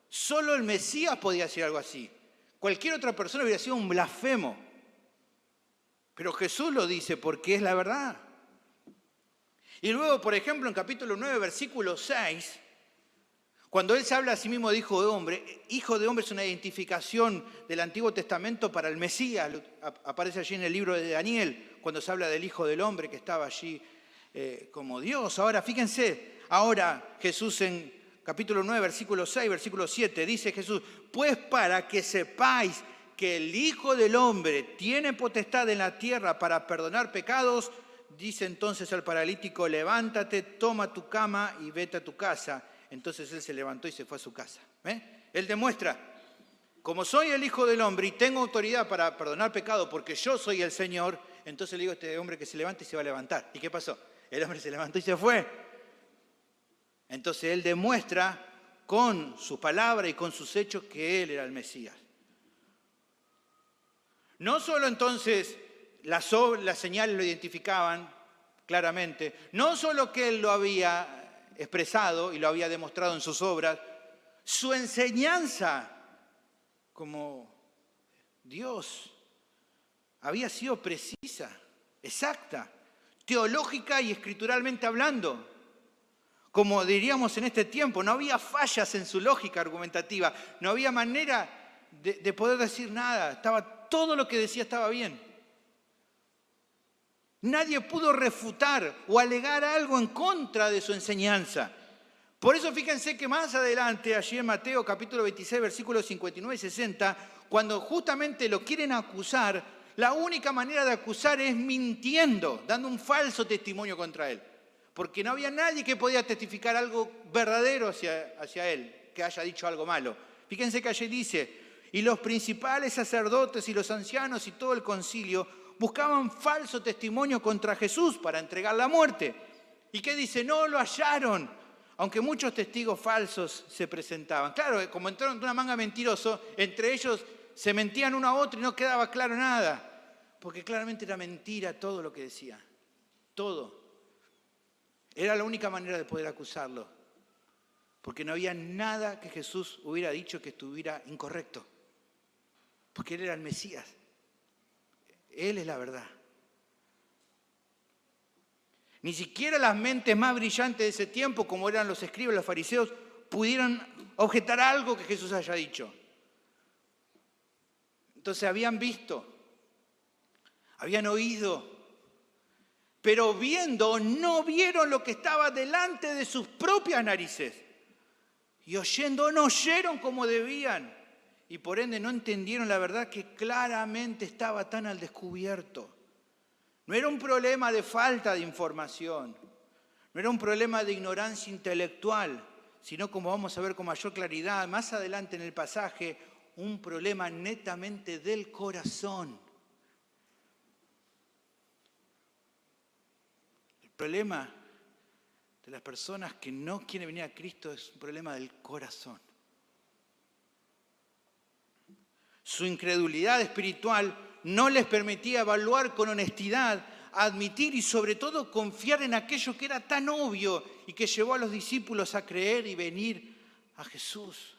Solo el Mesías podía decir algo así. Cualquier otra persona hubiera sido un blasfemo. Pero Jesús lo dice porque es la verdad. Y luego, por ejemplo, en capítulo 9, versículo 6, cuando él se habla a sí mismo de hijo de hombre es una identificación del Antiguo Testamento para el Mesías. Aparece allí en el libro de Daniel, cuando se habla del hijo del hombre que estaba allí como Dios. Ahora, fíjense, ahora Jesús en capítulo 9, versículo 6, versículo 7, dice Jesús, pues para que sepáis que el Hijo del Hombre tiene potestad en la tierra para perdonar pecados, dice entonces al paralítico, levántate, toma tu cama y vete a tu casa. Entonces él se levantó y se fue a su casa. Él demuestra, como soy el Hijo del Hombre y tengo autoridad para perdonar pecado porque yo soy el Señor, entonces le digo a este hombre que se levante y se va a levantar. ¿Y qué pasó? El hombre se levantó y se fue. Entonces él demuestra con sus palabras y con sus hechos que él era el Mesías. No solo entonces las señales lo identificaban, claramente, no solo que él lo había expresado y lo había demostrado en sus obras, su enseñanza como Dios había sido precisa, exacta, teológica y escrituralmente hablando. Como diríamos en este tiempo, no había fallas en su lógica argumentativa, no había manera de poder decir nada, todo lo que decía estaba bien. Nadie pudo refutar o alegar algo en contra de su enseñanza. Por eso fíjense que más adelante, allí en Mateo capítulo 26, versículos 59 y 60, cuando justamente lo quieren acusar, la única manera de acusar es mintiendo, dando un falso testimonio contra él. Porque no había nadie que podía testificar algo verdadero hacia él, que haya dicho algo malo. Fíjense que allí dice, y los principales sacerdotes y los ancianos y todo el concilio buscaban falso testimonio contra Jesús para entregarle a muerte. ¿Y qué dice? No lo hallaron, aunque muchos testigos falsos se presentaban. Claro, como entraron de una manga mentiroso, entre ellos se mentían uno a otro y no quedaba claro nada, porque claramente era mentira todo lo que decía, todo. Era la única manera de poder acusarlo, porque no había nada que Jesús hubiera dicho que estuviera incorrecto, porque Él era el Mesías. Él es la verdad. Ni siquiera las mentes más brillantes de ese tiempo, como eran los escribas, los fariseos, pudieron objetar algo que Jesús haya dicho. Entonces habían visto, habían oído, pero viendo no vieron lo que estaba delante de sus propias narices. Y oyendo no oyeron como debían. Y por ende no entendieron la verdad que claramente estaba tan al descubierto. No era un problema de falta de información, no era un problema de ignorancia intelectual, sino, como vamos a ver con mayor claridad más adelante en el pasaje, un problema netamente del corazón. El problema de las personas que no quieren venir a Cristo es un problema del corazón. Su incredulidad espiritual no les permitía evaluar con honestidad, admitir y sobre todo confiar en aquello que era tan obvio y que llevó a los discípulos a creer y venir a Jesús.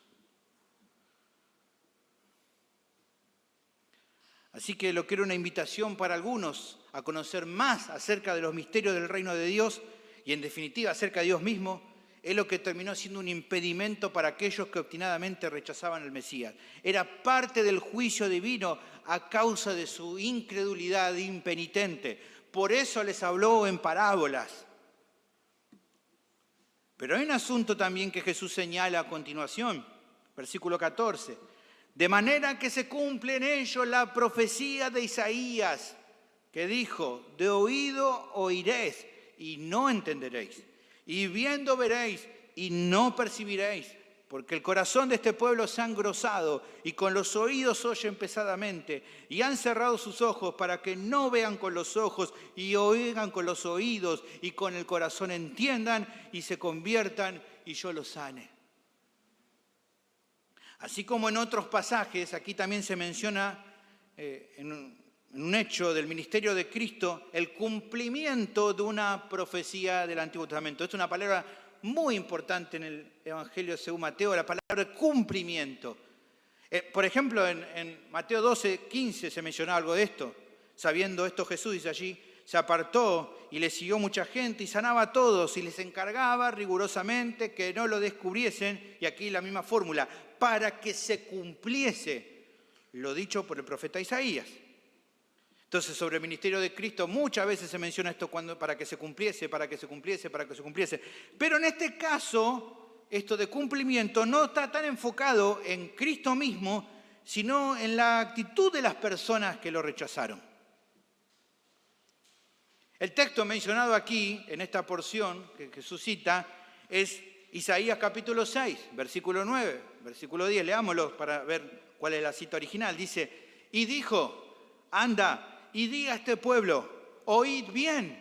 Así que lo que era una invitación para algunos a conocer más acerca de los misterios del reino de Dios y en definitiva acerca de Dios mismo, es lo que terminó siendo un impedimento para aquellos que obstinadamente rechazaban al Mesías. Era parte del juicio divino a causa de su incredulidad impenitente. Por eso les habló en parábolas. Pero hay un asunto también que Jesús señala a continuación, versículo 14. De manera que se cumple en ello la profecía de Isaías, que dijo, de oído oiréis y no entenderéis. Y viendo veréis y no percibiréis, porque el corazón de este pueblo se ha engrosado y con los oídos oyen pesadamente y han cerrado sus ojos para que no vean con los ojos y oigan con los oídos y con el corazón entiendan y se conviertan y yo los sane. Así como en otros pasajes, aquí también se menciona en un hecho del ministerio de Cristo, el cumplimiento de una profecía del Antiguo Testamento. Es una palabra muy importante en el Evangelio según Mateo, la palabra cumplimiento. Por ejemplo, en Mateo 12, 15 se mencionaba algo de esto. Sabiendo esto, Jesús dice allí, se apartó y le siguió mucha gente y sanaba a todos y les encargaba rigurosamente que no lo descubriesen, y aquí la misma fórmula, para que se cumpliese lo dicho por el profeta Isaías. Entonces, sobre el ministerio de Cristo muchas veces se menciona esto para que se cumpliese, para que se cumpliese, para que se cumpliese. Pero en este caso, esto de cumplimiento no está tan enfocado en Cristo mismo, sino en la actitud de las personas que lo rechazaron. El texto mencionado aquí, en esta porción que Jesús cita, es Isaías capítulo 6, versículo 9, versículo 10. Leámoslo para ver cuál es la cita original. Dice, y dijo, anda y diga a este pueblo, oíd bien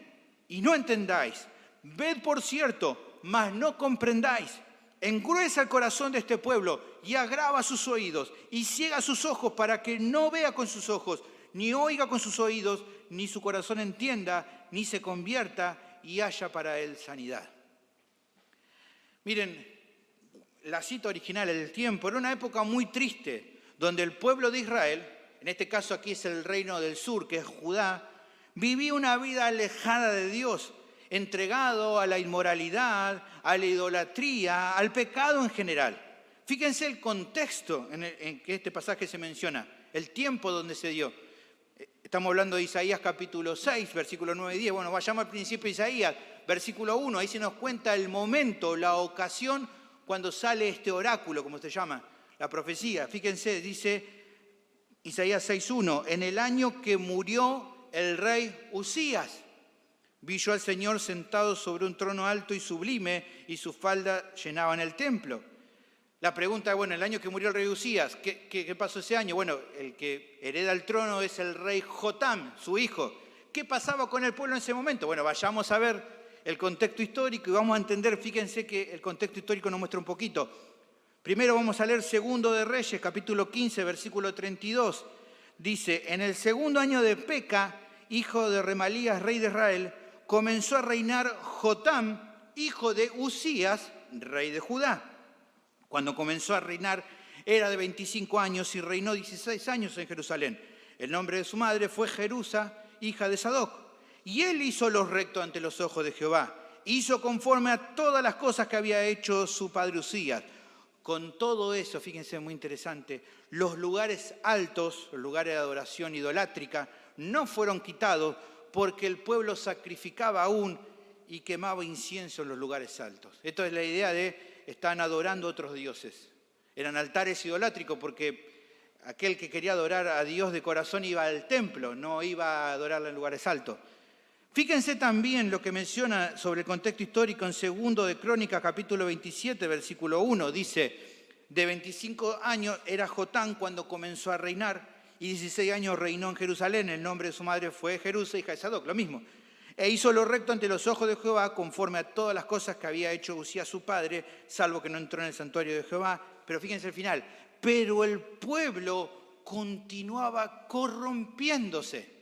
y no entendáis, ved por cierto, mas no comprendáis. Engruesa el corazón de este pueblo y agrava sus oídos y ciega sus ojos para que no vea con sus ojos, ni oiga con sus oídos, ni su corazón entienda, ni se convierta y haya para él sanidad. Miren, la cita original, el tiempo, era una época muy triste, donde el pueblo de Israel, en este caso aquí es el reino del sur, que es Judá, vivía una vida alejada de Dios, entregado a la inmoralidad, a la idolatría, al pecado en general. Fíjense el contexto en que este pasaje se menciona, el tiempo donde se dio. Estamos hablando de Isaías capítulo 6, versículo 9 y 10. Bueno, vayamos al principio de Isaías, versículo 1. Ahí se nos cuenta el momento, la ocasión, cuando sale este oráculo, como se llama, la profecía. Fíjense, dice Isaías 6.1, en el año que murió el rey Uzías, vi yo al Señor sentado sobre un trono alto y sublime, y su falda llenaban el templo. La pregunta, bueno, el año que murió el rey Uzías, ¿qué pasó ese año? Bueno, el que hereda el trono es el rey Jotam, su hijo. ¿Qué pasaba con el pueblo en ese momento? Bueno, vayamos a ver el contexto histórico y vamos a entender, fíjense que el contexto histórico nos muestra un poquito. Primero vamos a leer Segundo de Reyes, capítulo 15, versículo 32. Dice, en el segundo año de Peca, hijo de Remalías, rey de Israel, comenzó a reinar Jotam, hijo de Uzías, rey de Judá. Cuando comenzó a reinar era de 25 años y reinó 16 años en Jerusalén. El nombre de su madre fue Jerusa, hija de Sadoc. Y él hizo lo recto ante los ojos de Jehová. Hizo conforme a todas las cosas que había hecho su padre Uzías. Con todo eso, fíjense, muy interesante, los lugares altos, los lugares de adoración idolátrica, no fueron quitados porque el pueblo sacrificaba aún y quemaba incienso en los lugares altos. Esto es la idea de están adorando a otros dioses. Eran altares idolátricos porque aquel que quería adorar a Dios de corazón iba al templo, no iba a adorarle en lugares altos. Fíjense también lo que menciona sobre el contexto histórico en Segundo de Crónicas, capítulo 27, versículo 1. Dice, de 25 años era Jotán cuando comenzó a reinar y 16 años reinó en Jerusalén. El nombre de su madre fue Jerusa, hija de Sadoc, lo mismo. E hizo lo recto ante los ojos de Jehová, conforme a todas las cosas que había hecho Uzías su padre, salvo que no entró en el santuario de Jehová. Pero fíjense el final. Pero el pueblo continuaba corrompiéndose.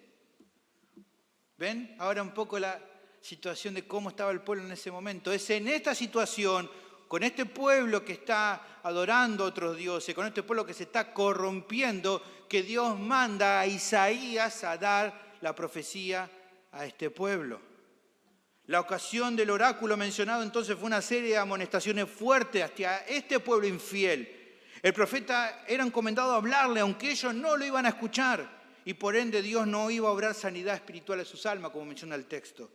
¿Ven? Ahora un poco la situación de cómo estaba el pueblo en ese momento. Es en esta situación, con este pueblo que está adorando a otros dioses, con este pueblo que se está corrompiendo, que Dios manda a Isaías a dar la profecía a este pueblo. La ocasión del oráculo mencionado entonces fue una serie de amonestaciones fuertes hacia este pueblo infiel. El profeta era encomendado a hablarle, aunque ellos no lo iban a escuchar, y por ende Dios no iba a obrar sanidad espiritual a sus almas, como menciona el texto.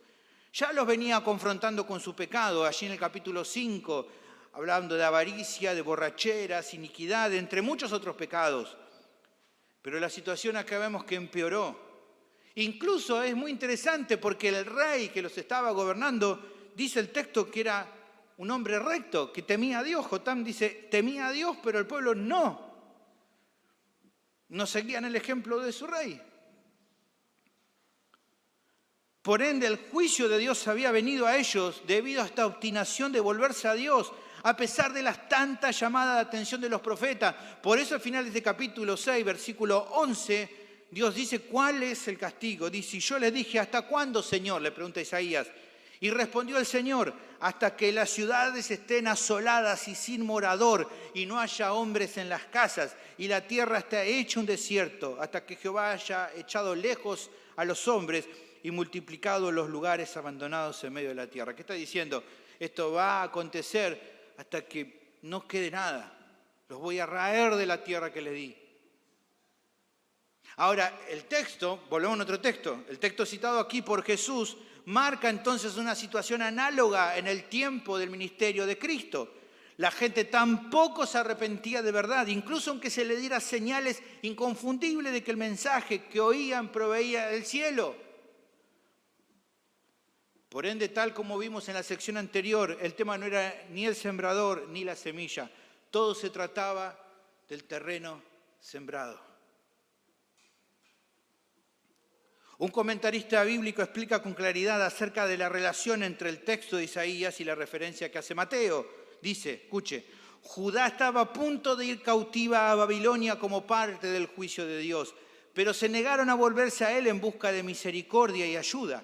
Ya los venía confrontando con su pecado, allí en el capítulo 5, hablando de avaricia, de borracheras, iniquidad, entre muchos otros pecados. Pero la situación acá vemos que empeoró. Incluso es muy interesante porque el rey que los estaba gobernando, dice el texto que era un hombre recto, que temía a Dios. Jotam dice, temía a Dios, pero el pueblo no seguían el ejemplo de su rey. Por ende, el juicio de Dios había venido a ellos debido a esta obstinación de volverse a Dios, a pesar de las tantas llamadas de atención de los profetas. Por eso al final de este capítulo 6, versículo 11, Dios dice, ¿cuál es el castigo? Dice, y yo le dije, ¿hasta cuándo, Señor? Le pregunta Isaías. Y respondió el Señor, hasta que las ciudades estén asoladas y sin morador, y no haya hombres en las casas, y la tierra esté hecha un desierto, hasta que Jehová haya echado lejos a los hombres y multiplicado los lugares abandonados en medio de la tierra. ¿Qué está diciendo? Esto va a acontecer hasta que no quede nada. Los voy a raer de la tierra que les di. Ahora, el texto, volvemos a otro texto, el texto citado aquí por Jesús, marca entonces una situación análoga en el tiempo del ministerio de Cristo. La gente tampoco se arrepentía de verdad, incluso aunque se le diera señales inconfundibles de que el mensaje que oían proveía del cielo. Por ende, tal como vimos en la sección anterior, el tema no era ni el sembrador ni la semilla. Todo se trataba del terreno sembrado. Un comentarista bíblico explica con claridad acerca de la relación entre el texto de Isaías y la referencia que hace Mateo. Dice, escuche, Judá estaba a punto de ir cautiva a Babilonia como parte del juicio de Dios, pero se negaron a volverse a él en busca de misericordia y ayuda.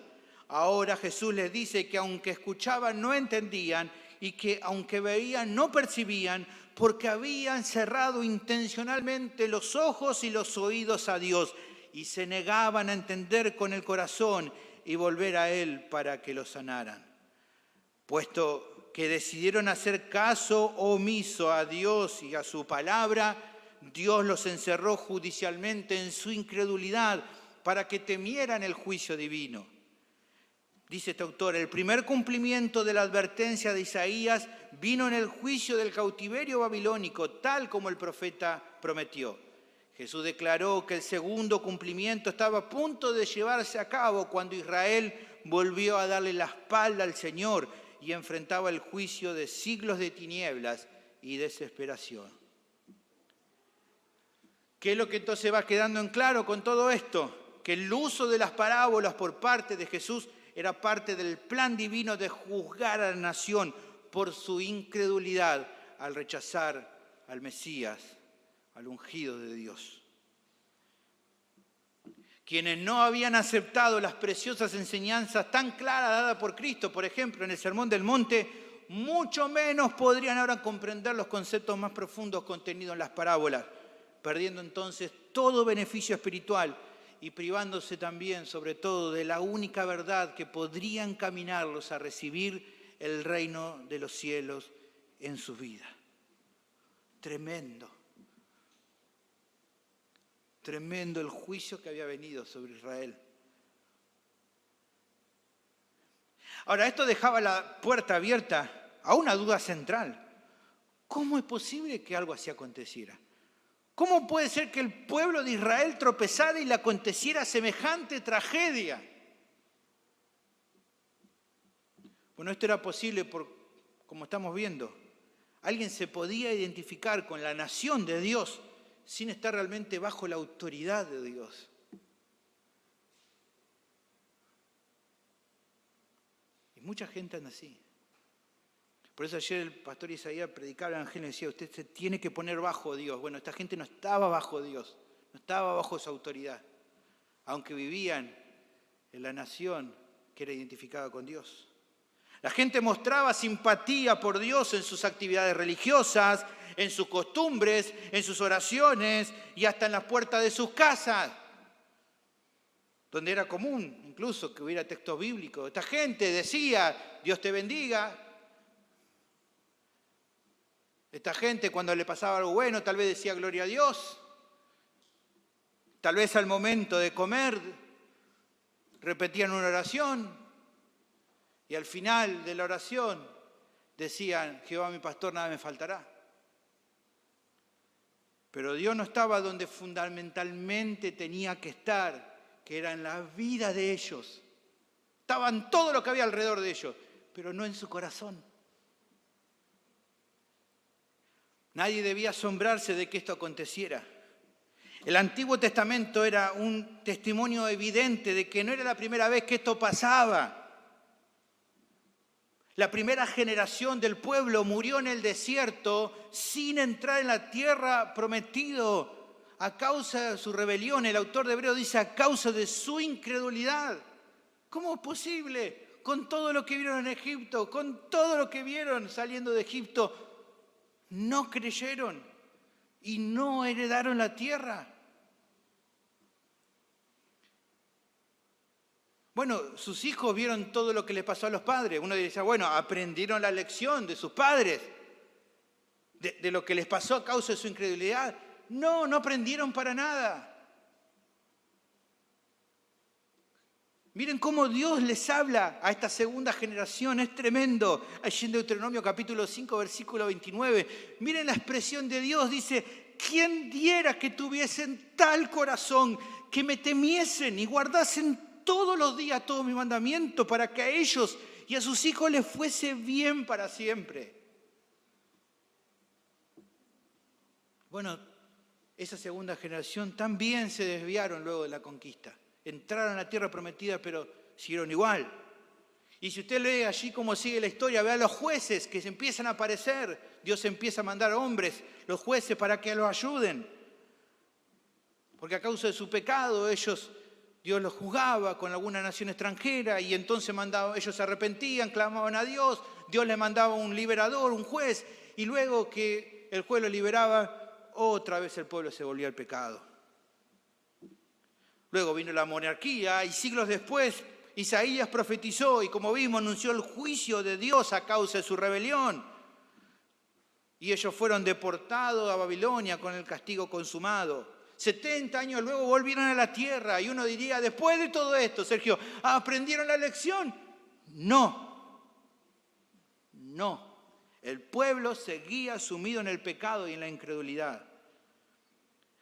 Ahora Jesús les dice que aunque escuchaban no entendían y que aunque veían no percibían, porque habían cerrado intencionalmente los ojos y los oídos a Dios y se negaban a entender con el corazón y volver a Él para que los sanaran. Puesto que decidieron hacer caso omiso a Dios y a su palabra, Dios los encerró judicialmente en su incredulidad para que temieran el juicio divino. Dice este autor, el primer cumplimiento de la advertencia de Isaías vino en el juicio del cautiverio babilónico, tal como el profeta prometió. Jesús declaró que el segundo cumplimiento estaba a punto de llevarse a cabo cuando Israel volvió a darle la espalda al Señor y enfrentaba el juicio de siglos de tinieblas y desesperación. ¿Qué es lo que entonces va quedando en claro con todo esto? Que el uso de las parábolas por parte de Jesús era parte del plan divino de juzgar a la nación por su incredulidad al rechazar al Mesías, al ungido de Dios. Quienes no habían aceptado las preciosas enseñanzas tan claras dadas por Cristo, por ejemplo, en el Sermón del Monte, mucho menos podrían ahora comprender los conceptos más profundos contenidos en las parábolas, perdiendo entonces todo beneficio espiritual y privándose también, sobre todo, de la única verdad que podría encaminarlos a recibir el reino de los cielos en su vida. Tremendo. Tremendo el juicio que había venido sobre Israel. Ahora, esto dejaba la puerta abierta a una duda central. ¿Cómo es posible que algo así aconteciera? ¿Cómo puede ser que el pueblo de Israel tropezara y le aconteciera semejante tragedia? Bueno, esto era posible como estamos viendo. Alguien se podía identificar con la nación de Dios sin estar realmente bajo la autoridad de Dios. Y mucha gente anda así. Por eso ayer el pastor Isaías predicaba el Evangelio y decía, usted se tiene que poner bajo Dios. Bueno, esta gente no estaba bajo Dios, no estaba bajo su autoridad, aunque vivían en la nación que era identificada con Dios. La gente mostraba simpatía por Dios en sus actividades religiosas, en sus costumbres, en sus oraciones y hasta en las puertas de sus casas, donde era común incluso que hubiera textos bíblicos. Esta gente decía, Dios te bendiga. Esta gente cuando le pasaba algo bueno tal vez decía gloria a Dios. Tal vez al momento de comer repetían una oración y al final de la oración decían, Jehová mi pastor, nada me faltará. Pero Dios no estaba donde fundamentalmente tenía que estar, que era en la vida de ellos. Estaba en todo lo que había alrededor de ellos, pero no en su corazón. Nadie debía asombrarse de que esto aconteciera. El Antiguo Testamento era un testimonio evidente de que no era la primera vez que esto pasaba. La primera generación del pueblo murió en el desierto sin entrar en la tierra prometida a causa de su rebelión. El autor de Hebreos dice a causa de su incredulidad. ¿Cómo es posible? Con todo lo que vieron en Egipto, con todo lo que vieron saliendo de Egipto, no creyeron y no heredaron la tierra. Bueno, sus hijos vieron todo lo que les pasó a los padres. Uno decía, bueno, aprendieron la lección de sus padres, de lo que les pasó a causa de su incredulidad. No, no aprendieron para nada. Miren cómo Dios les habla a esta segunda generación, es tremendo. Allí en Deuteronomio capítulo 5, versículo 29. Miren la expresión de Dios, dice, ¿quién diera que tuviesen tal corazón, que me temiesen y guardasen todos los días todo mi mandamiento para que a ellos y a sus hijos les fuese bien para siempre? Bueno, esa segunda generación también se desviaron luego de la conquista. Entraron a la tierra prometida, pero siguieron igual. Y si usted lee allí cómo sigue la historia, vea los jueces que se empiezan a aparecer. Dios empieza a mandar hombres, los jueces, para que los ayuden. porque a causa de su pecado Dios los juzgaba con alguna nación extranjera y entonces ellos se arrepentían, clamaban a Dios, Dios les mandaba un liberador, un juez, y luego que el juez lo liberaba, otra vez el pueblo se volvía al pecado. Luego vino la monarquía y siglos después Isaías profetizó y, como vimos, anunció el juicio de Dios a causa de su rebelión. Y ellos fueron deportados a Babilonia con el castigo consumado. 70 años luego volvieron a la tierra y uno diría, después de todo esto, Sergio, ¿aprendieron la lección? No. El pueblo seguía sumido en el pecado y en la incredulidad.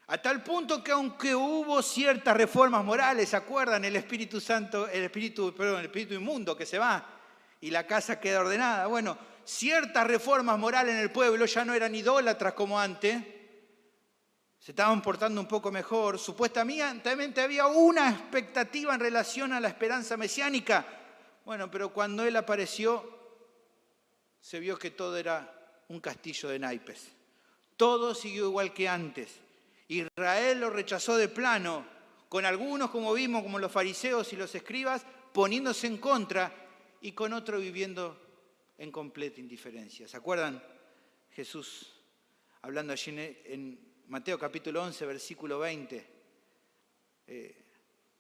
A tal punto que aunque hubo ciertas reformas morales, ¿se acuerdan? El espíritu inmundo que se va y la casa queda ordenada. Bueno, ciertas reformas morales en el pueblo ya no eran idólatras como antes. Se estaban portando un poco mejor. Supuestamente había una expectativa en relación a la esperanza mesiánica. Bueno, pero cuando Él apareció, se vio que todo era un castillo de naipes. Todo siguió igual que antes. Israel lo rechazó de plano, con algunos, como vimos, como los fariseos y los escribas, poniéndose en contra y con otros viviendo en completa indiferencia. ¿Se acuerdan? Jesús, hablando allí en Mateo capítulo 11, versículo 20,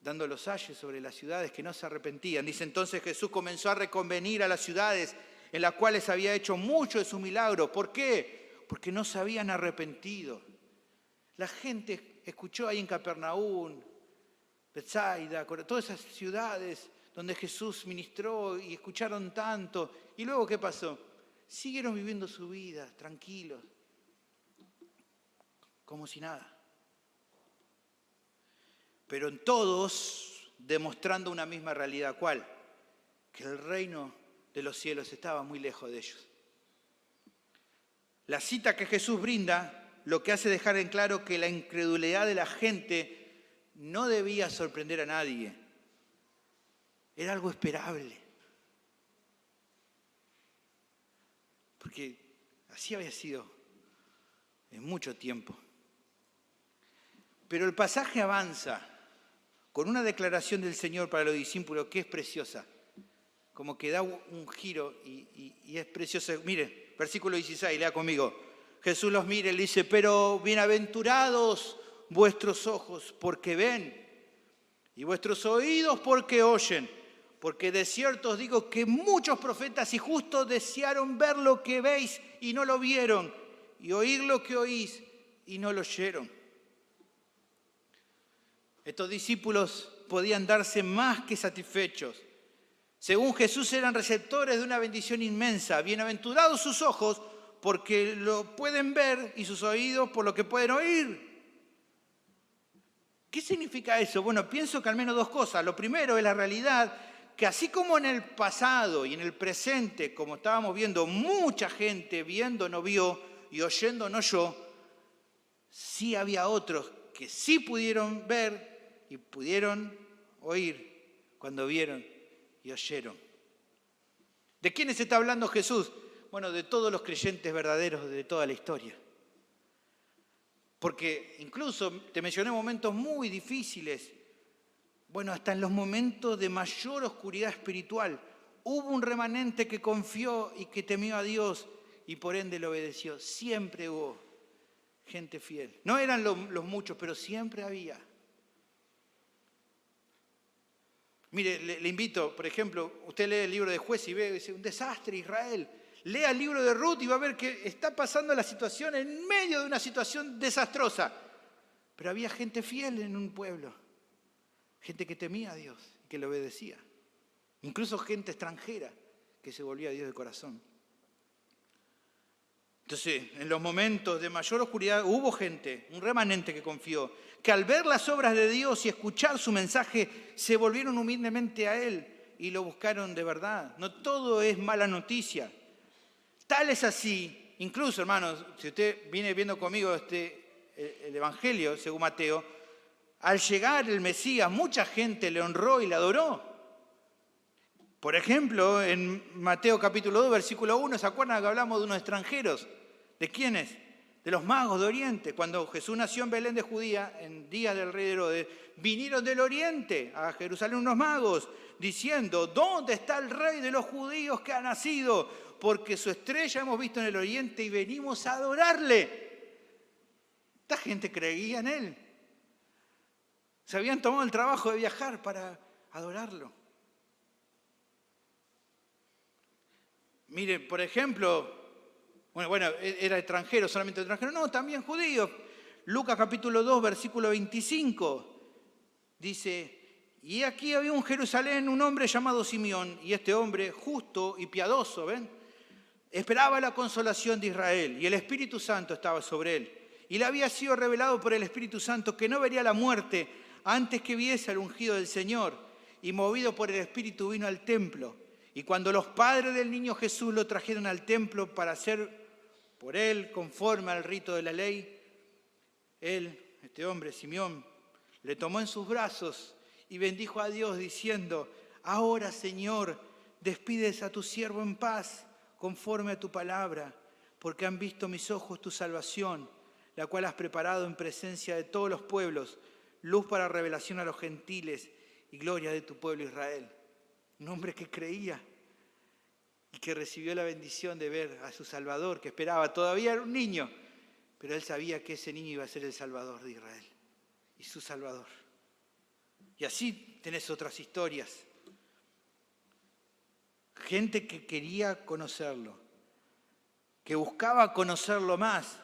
dando los ayes sobre las ciudades que no se arrepentían. Dice, entonces Jesús comenzó a reconvenir a las ciudades en las cuales había hecho muchos de sus milagros. ¿Por qué? Porque no se habían arrepentido. La gente escuchó ahí en Capernaum, Betsaida, todas esas ciudades donde Jesús ministró y escucharon tanto. ¿Y luego qué pasó? Siguieron viviendo su vida, tranquilos, como si nada. Pero en todos demostrando una misma realidad. ¿Cuál? Que el reino de los cielos estaba muy lejos de ellos. La cita que Jesús brinda lo que hace dejar en claro que la incredulidad de la gente no debía sorprender a nadie. Era algo esperable. Porque así había sido en mucho tiempo. Pero el pasaje avanza con una declaración del Señor para los discípulos que es preciosa. Como que da un giro y es preciosa. Mire, versículo 16, lea conmigo. Jesús los mira y le dice, pero bienaventurados vuestros ojos porque ven y vuestros oídos porque oyen, porque de cierto os digo que muchos profetas y justos desearon ver lo que veis y no lo vieron, y oír lo que oís y no lo oyeron. Estos discípulos podían darse más que satisfechos. Según Jesús eran receptores de una bendición inmensa. Bienaventurados sus ojos porque lo pueden ver y sus oídos por lo que pueden oír. ¿Qué significa eso? Bueno, pienso que al menos dos cosas. Lo primero es la realidad que así como en el pasado y en el presente, como estábamos viendo, mucha gente viendo no vio y oyendo no oyó, sí había otros que sí pudieron ver y pudieron oír cuando vieron y oyeron. ¿De quiénes está hablando Jesús? Bueno, de todos los creyentes verdaderos de toda la historia. Porque incluso te mencioné momentos muy difíciles. Bueno, hasta en los momentos de mayor oscuridad espiritual, hubo un remanente que confió y que temió a Dios y por ende le obedeció. Siempre hubo gente fiel. No eran los muchos, pero siempre había. Mire, le invito, por ejemplo, usted lee el libro de Jueces y ve, dice, un desastre Israel. Lea el libro de Ruth y va a ver que está pasando la situación en medio de una situación desastrosa. Pero había gente fiel en un pueblo. Gente que temía a Dios y que le obedecía. Incluso gente extranjera que se volvía a Dios de corazón. Entonces, en los momentos de mayor oscuridad hubo gente, un remanente que confió, que al ver las obras de Dios y escuchar su mensaje, se volvieron humildemente a Él y lo buscaron de verdad. No todo es mala noticia. Tal es así, incluso, hermanos, si usted viene viendo conmigo el Evangelio, según Mateo, al llegar el Mesías, mucha gente le honró y le adoró. Por ejemplo, en Mateo capítulo 2, versículo 1, ¿se acuerdan que hablamos de unos extranjeros? ¿De quiénes? de los magos de Oriente. Cuando Jesús nació en Belén de Judía, en días del rey Herodes, vinieron del Oriente a Jerusalén unos magos diciendo: ¿dónde está el rey de los judíos que ha nacido? Porque su estrella hemos visto en el Oriente y venimos a adorarle. Esta gente creía en él. Se habían tomado el trabajo de viajar para adorarlo. Mire, por ejemplo, bueno, era extranjero, solamente extranjero. No, también judíos. Lucas capítulo 2, versículo 25. Dice: y aquí había en Jerusalén un hombre llamado Simeón, y este hombre, justo y piadoso, ¿ven?, esperaba la consolación de Israel, y el Espíritu Santo estaba sobre él. Y le había sido revelado por el Espíritu Santo que no vería la muerte antes que viese al ungido del Señor. Y movido por el Espíritu vino al templo. Y cuando los padres del niño Jesús lo trajeron al templo para hacer por él conforme al rito de la ley, él, este hombre, Simeón, le tomó en sus brazos y bendijo a Dios diciendo: ahora, Señor, despides a tu siervo en paz conforme a tu palabra, porque han visto mis ojos tu salvación, la cual has preparado en presencia de todos los pueblos, luz para revelación a los gentiles y gloria de tu pueblo Israel. Un hombre que creía y que recibió la bendición de ver a su Salvador, que esperaba. Todavía era un niño, pero él sabía que ese niño iba a ser el Salvador de Israel y su Salvador. Y así tenés otras historias. Gente que quería conocerlo, que buscaba conocerlo más.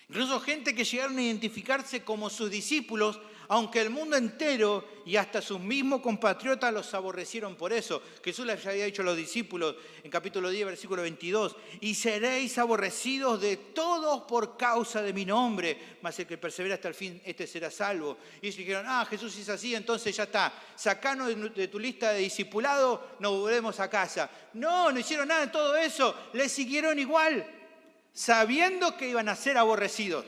Incluso gente que llegaron a identificarse como sus discípulos, aunque el mundo entero y hasta sus mismos compatriotas los aborrecieron por eso. Jesús les había dicho a los discípulos en capítulo 10, versículo 22, y seréis aborrecidos de todos por causa de mi nombre, mas el que persevera hasta el fin, este será salvo. Y ellos dijeron: Jesús es así, entonces ya está, sacanos de tu lista de discipulado, nos volvemos a casa. No hicieron nada de todo eso, les siguieron igual, sabiendo que iban a ser aborrecidos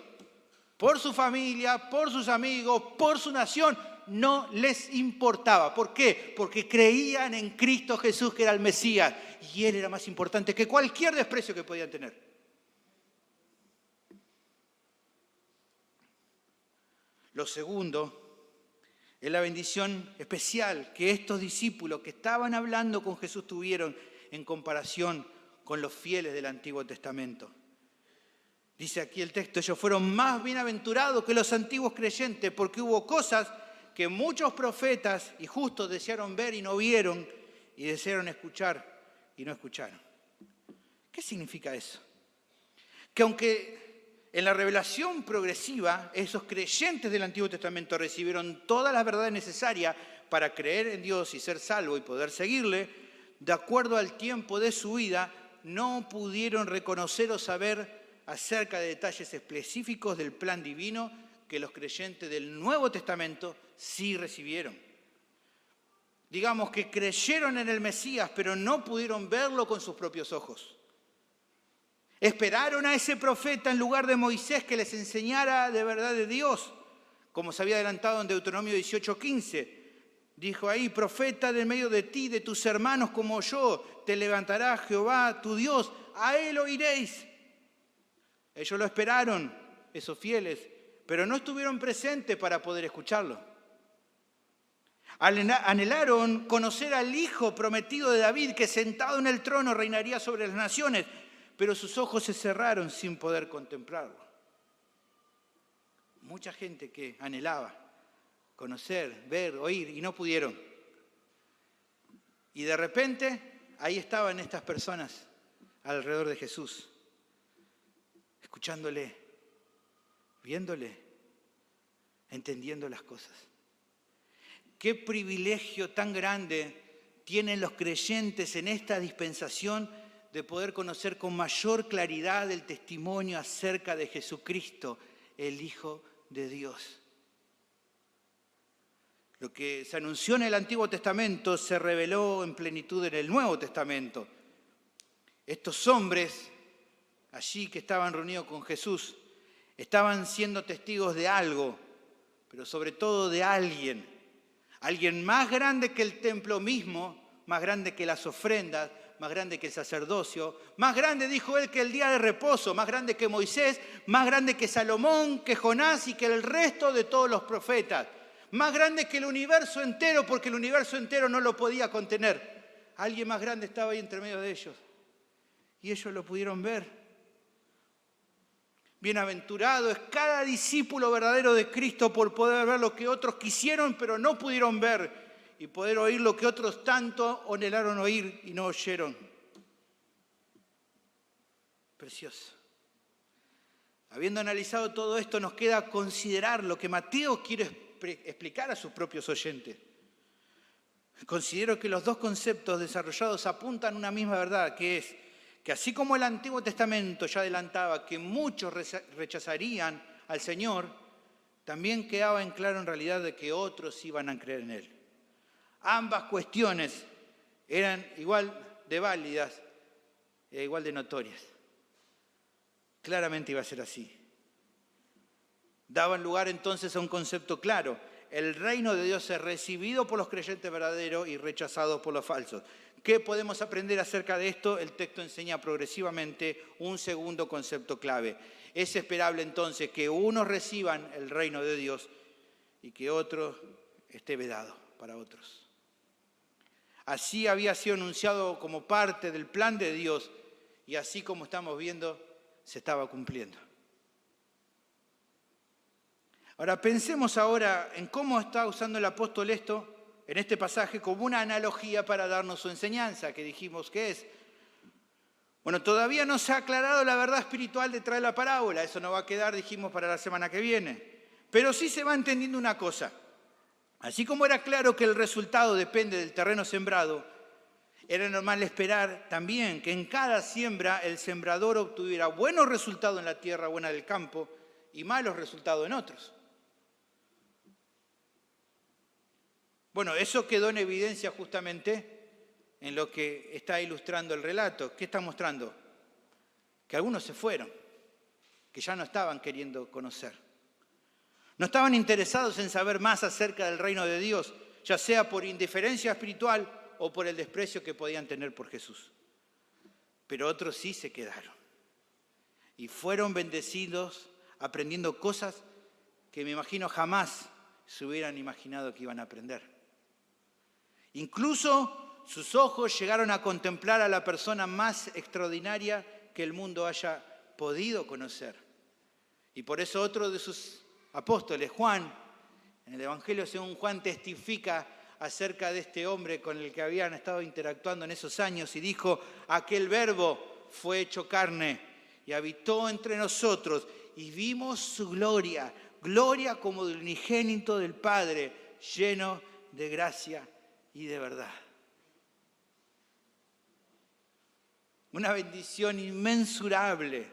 por su familia, por sus amigos, por su nación. No les importaba. ¿Por qué? Porque creían en Cristo Jesús, que era el Mesías, y Él era más importante que cualquier desprecio que podían tener. Lo segundo es la bendición especial que estos discípulos que estaban hablando con Jesús tuvieron en comparación con los fieles del Antiguo Testamento. Dice aquí el texto: ellos fueron más bienaventurados que los antiguos creyentes, porque hubo cosas que muchos profetas y justos desearon ver y no vieron, y desearon escuchar y no escucharon. ¿Qué significa eso? Que aunque en la revelación progresiva esos creyentes del Antiguo Testamento recibieron todas las verdades necesarias para creer en Dios y ser salvo y poder seguirle, de acuerdo al tiempo de su vida, no pudieron reconocer o saber acerca de detalles específicos del plan divino que los creyentes del Nuevo Testamento sí recibieron. Digamos que creyeron en el Mesías, pero no pudieron verlo con sus propios ojos. Esperaron a ese profeta en lugar de Moisés que les enseñara de verdad de Dios, como se había adelantado en Deuteronomio 18:15. Dijo ahí: profeta de medio de ti, de tus hermanos como yo, te levantará Jehová tu Dios, a él oiréis. Ellos lo esperaron, esos fieles, pero no estuvieron presentes para poder escucharlo. Anhelaron conocer al Hijo prometido de David, que sentado en el trono reinaría sobre las naciones, pero sus ojos se cerraron sin poder contemplarlo. Mucha gente que anhelaba conocer, ver, oír, y no pudieron. Y de repente, ahí estaban estas personas alrededor de Jesús, escuchándole, viéndole, entendiendo las cosas. Qué privilegio tan grande tienen los creyentes en esta dispensación de poder conocer con mayor claridad el testimonio acerca de Jesucristo, el Hijo de Dios. Lo que se anunció en el Antiguo Testamento se reveló en plenitud en el Nuevo Testamento. Estos hombres allí que estaban reunidos con Jesús estaban siendo testigos de algo, pero sobre todo de alguien más grande que el templo mismo, más grande que las ofrendas, más grande que el sacerdocio, más grande, dijo él, que el día de reposo, más grande que Moisés, más grande que Salomón, que Jonás y que el resto de todos los profetas. Más grande que el universo entero, porque el universo entero no lo podía contener. Alguien más grande estaba ahí entre medio de ellos. Y ellos lo pudieron ver. Bienaventurado es cada discípulo verdadero de Cristo por poder ver lo que otros quisieron pero no pudieron ver y poder oír lo que otros tanto anhelaron oír y no oyeron. Precioso. Habiendo analizado todo esto, nos queda considerar lo que Mateo quiere explicar a sus propios oyentes. Considero que los dos conceptos desarrollados apuntan a una misma verdad, que es que así como el Antiguo Testamento ya adelantaba que muchos rechazarían al Señor, también quedaba en claro en realidad de que otros iban a creer en Él. Ambas cuestiones eran igual de válidas e igual de notorias. Claramente iba a ser así. Daban lugar entonces a un concepto claro. El reino de Dios es recibido por los creyentes verdaderos y rechazado por los falsos. ¿Qué podemos aprender acerca de esto? El texto enseña progresivamente un segundo concepto clave. Es esperable entonces que unos reciban el reino de Dios y que otro esté vedado para otros. Así había sido anunciado como parte del plan de Dios y así como estamos viendo, se estaba cumpliendo. Ahora pensemos ahora en cómo está usando el apóstol esto en este pasaje como una analogía para darnos su enseñanza, que dijimos que es. Bueno, todavía no se ha aclarado la verdad espiritual detrás de la parábola, eso no va a quedar, dijimos, para la semana que viene. Pero sí se va entendiendo una cosa. Así como era claro que el resultado depende del terreno sembrado, era normal esperar también que en cada siembra el sembrador obtuviera buenos resultados en la tierra buena del campo y malos resultados en otros. Bueno, eso quedó en evidencia justamente en lo que está ilustrando el relato. ¿Qué está mostrando? Que algunos se fueron, que ya no estaban queriendo conocer. No estaban interesados en saber más acerca del reino de Dios, ya sea por indiferencia espiritual o por el desprecio que podían tener por Jesús. Pero otros sí se quedaron y fueron bendecidos aprendiendo cosas que me imagino jamás se hubieran imaginado que iban a aprender. Incluso sus ojos llegaron a contemplar a la persona más extraordinaria que el mundo haya podido conocer. Y por eso otro de sus apóstoles, Juan, en el Evangelio según Juan, testifica acerca de este hombre con el que habían estado interactuando en esos años y dijo: aquel verbo fue hecho carne y habitó entre nosotros y vimos su gloria, gloria como del unigénito del Padre, lleno de gracia y de verdad. Una bendición inmensurable,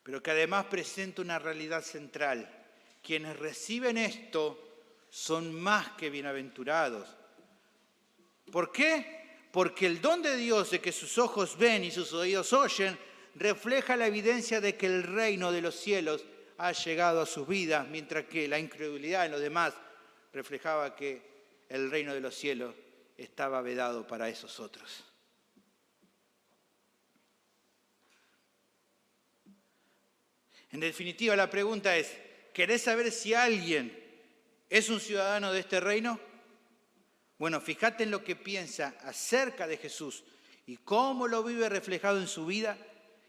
pero que además presenta una realidad central. Quienes reciben esto son más que bienaventurados. ¿Por qué? Porque el don de Dios de que sus ojos ven y sus oídos oyen refleja la evidencia de que el reino de los cielos ha llegado a sus vidas, mientras que la incredulidad en los demás reflejaba que el reino de los cielos estaba vedado para esos otros. En definitiva, la pregunta es: ¿querés saber si alguien es un ciudadano de este reino? Bueno, fíjate en lo que piensa acerca de Jesús y cómo lo vive reflejado en su vida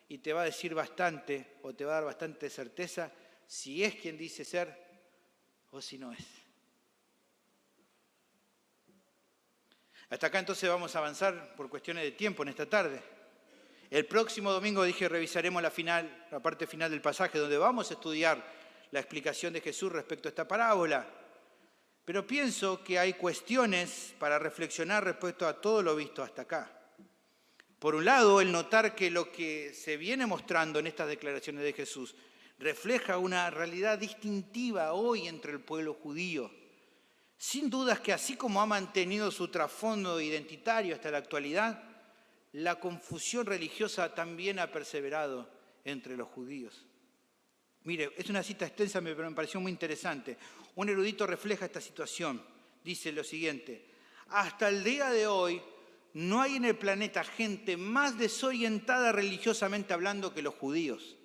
y te va a decir bastante, o te va a dar bastante certeza si es quien dice ser o si no es. Hasta acá entonces vamos a avanzar por cuestiones de tiempo en esta tarde. El próximo domingo, revisaremos la parte final del pasaje, donde vamos a estudiar la explicación de Jesús respecto a esta parábola. Pero pienso que hay cuestiones para reflexionar respecto a todo lo visto hasta acá. Por un lado, el notar que lo que se viene mostrando en estas declaraciones de Jesús refleja una realidad distintiva hoy entre el pueblo judío. Sin dudas que así como ha mantenido su trasfondo identitario hasta la actualidad, la confusión religiosa también ha perseverado entre los judíos. Mire, es una cita extensa, pero me pareció muy interesante. Un erudito refleja esta situación. Dice lo siguiente: hasta el día de hoy no hay en el planeta gente más desorientada religiosamente hablando que los judíos.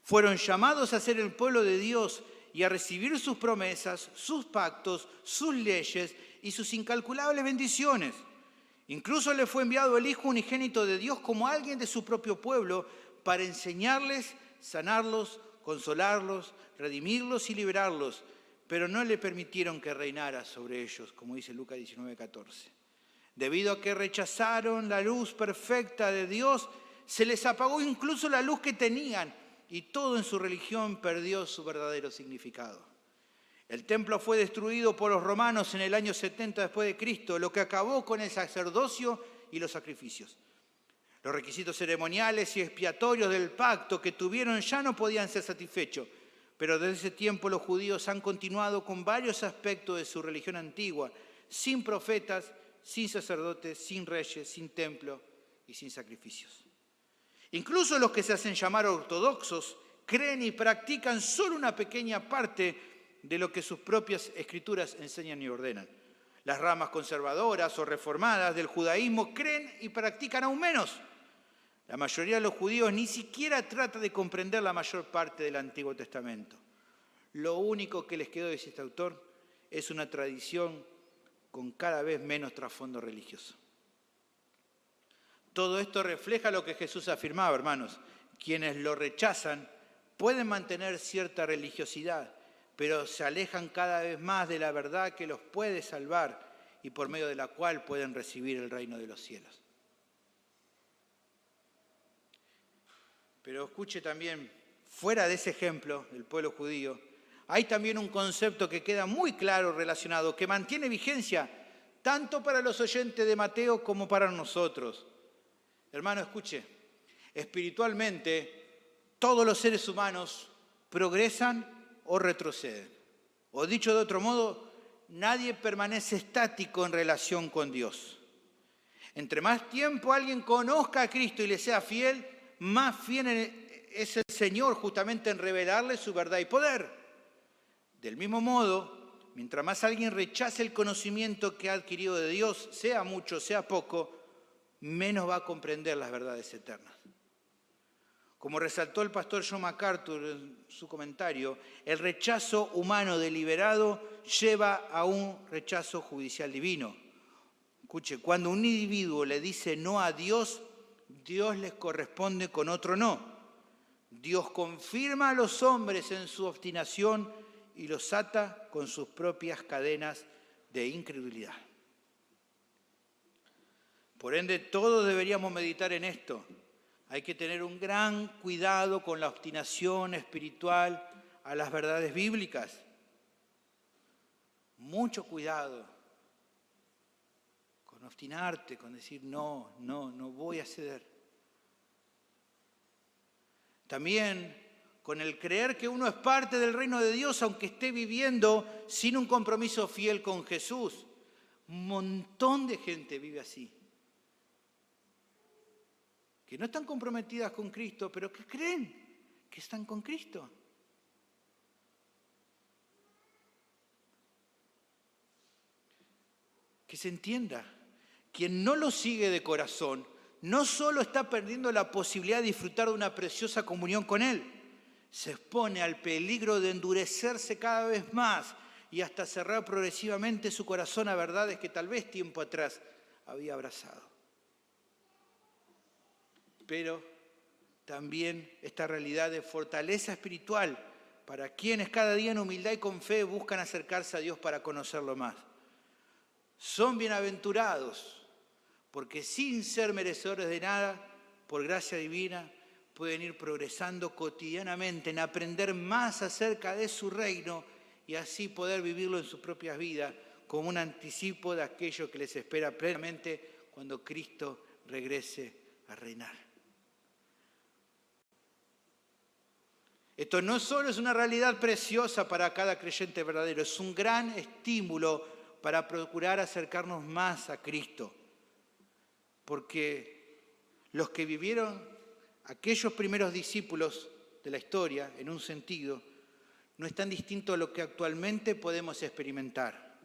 Fueron llamados a ser el pueblo de Dios y a recibir sus promesas, sus pactos, sus leyes y sus incalculables bendiciones. Incluso le fue enviado el Hijo unigénito de Dios como alguien de su propio pueblo para enseñarles, sanarlos, consolarlos, redimirlos y liberarlos, pero no le permitieron que reinara sobre ellos, como dice Lucas 19:14. Debido a que rechazaron la luz perfecta de Dios, se les apagó incluso la luz que tenían y todo en su religión perdió su verdadero significado. El templo fue destruido por los romanos en el año 70 después de Cristo, lo que acabó con el sacerdocio y los sacrificios. Los requisitos ceremoniales y expiatorios del pacto que tuvieron ya no podían ser satisfechos, pero desde ese tiempo los judíos han continuado con varios aspectos de su religión antigua, sin profetas, sin sacerdotes, sin reyes, sin templo y sin sacrificios. Incluso los que se hacen llamar ortodoxos creen y practican solo una pequeña parte de lo que sus propias escrituras enseñan y ordenan. Las ramas conservadoras o reformadas del judaísmo creen y practican aún menos. La mayoría de los judíos ni siquiera trata de comprender la mayor parte del Antiguo Testamento. Lo único que les quedó, dice este autor, es una tradición con cada vez menos trasfondo religioso. Todo esto refleja lo que Jesús afirmaba, hermanos. Quienes lo rechazan pueden mantener cierta religiosidad, pero se alejan cada vez más de la verdad que los puede salvar y por medio de la cual pueden recibir el reino de los cielos. Pero escuche también, fuera de ese ejemplo del pueblo judío, hay también un concepto que queda muy claro relacionado, que mantiene vigencia tanto para los oyentes de Mateo como para nosotros. Hermano, escuche, espiritualmente todos los seres humanos progresan o retroceden. O dicho de otro modo, nadie permanece estático en relación con Dios. Entre más tiempo alguien conozca a Cristo y le sea fiel, más fiel es el Señor justamente en revelarle su verdad y poder. Del mismo modo, mientras más alguien rechace el conocimiento que ha adquirido de Dios, sea mucho, sea poco, menos va a comprender las verdades eternas. Como resaltó el pastor John MacArthur en su comentario, el rechazo humano deliberado lleva a un rechazo judicial divino. Escuche, cuando un individuo le dice no a Dios, Dios les corresponde con otro no. Dios confirma a los hombres en su obstinación y los ata con sus propias cadenas de incredulidad. Por ende, todos deberíamos meditar en esto. Hay que tener un gran cuidado con la obstinación espiritual a las verdades bíblicas. Mucho cuidado con obstinarte, con decir no voy a ceder. También con el creer que uno es parte del reino de Dios, aunque esté viviendo sin un compromiso fiel con Jesús. Un montón de gente vive así. Que no están comprometidas con Cristo, pero que creen que están con Cristo. Que se entienda, quien no lo sigue de corazón, no solo está perdiendo la posibilidad de disfrutar de una preciosa comunión con Él, se expone al peligro de endurecerse cada vez más y hasta cerrar progresivamente su corazón a verdades que tal vez tiempo atrás había abrazado. Pero también esta realidad de fortaleza espiritual para quienes cada día en humildad y con fe buscan acercarse a Dios para conocerlo más. Son bienaventurados porque sin ser merecedores de nada, por gracia divina, pueden ir progresando cotidianamente en aprender más acerca de su reino y así poder vivirlo en sus propias vidas como un anticipo de aquello que les espera plenamente cuando Cristo regrese a reinar. Esto no solo es una realidad preciosa para cada creyente verdadero, es un gran estímulo para procurar acercarnos más a Cristo. Porque los que vivieron, aquellos primeros discípulos de la historia, en un sentido, no es tan distinto a lo que actualmente podemos experimentar.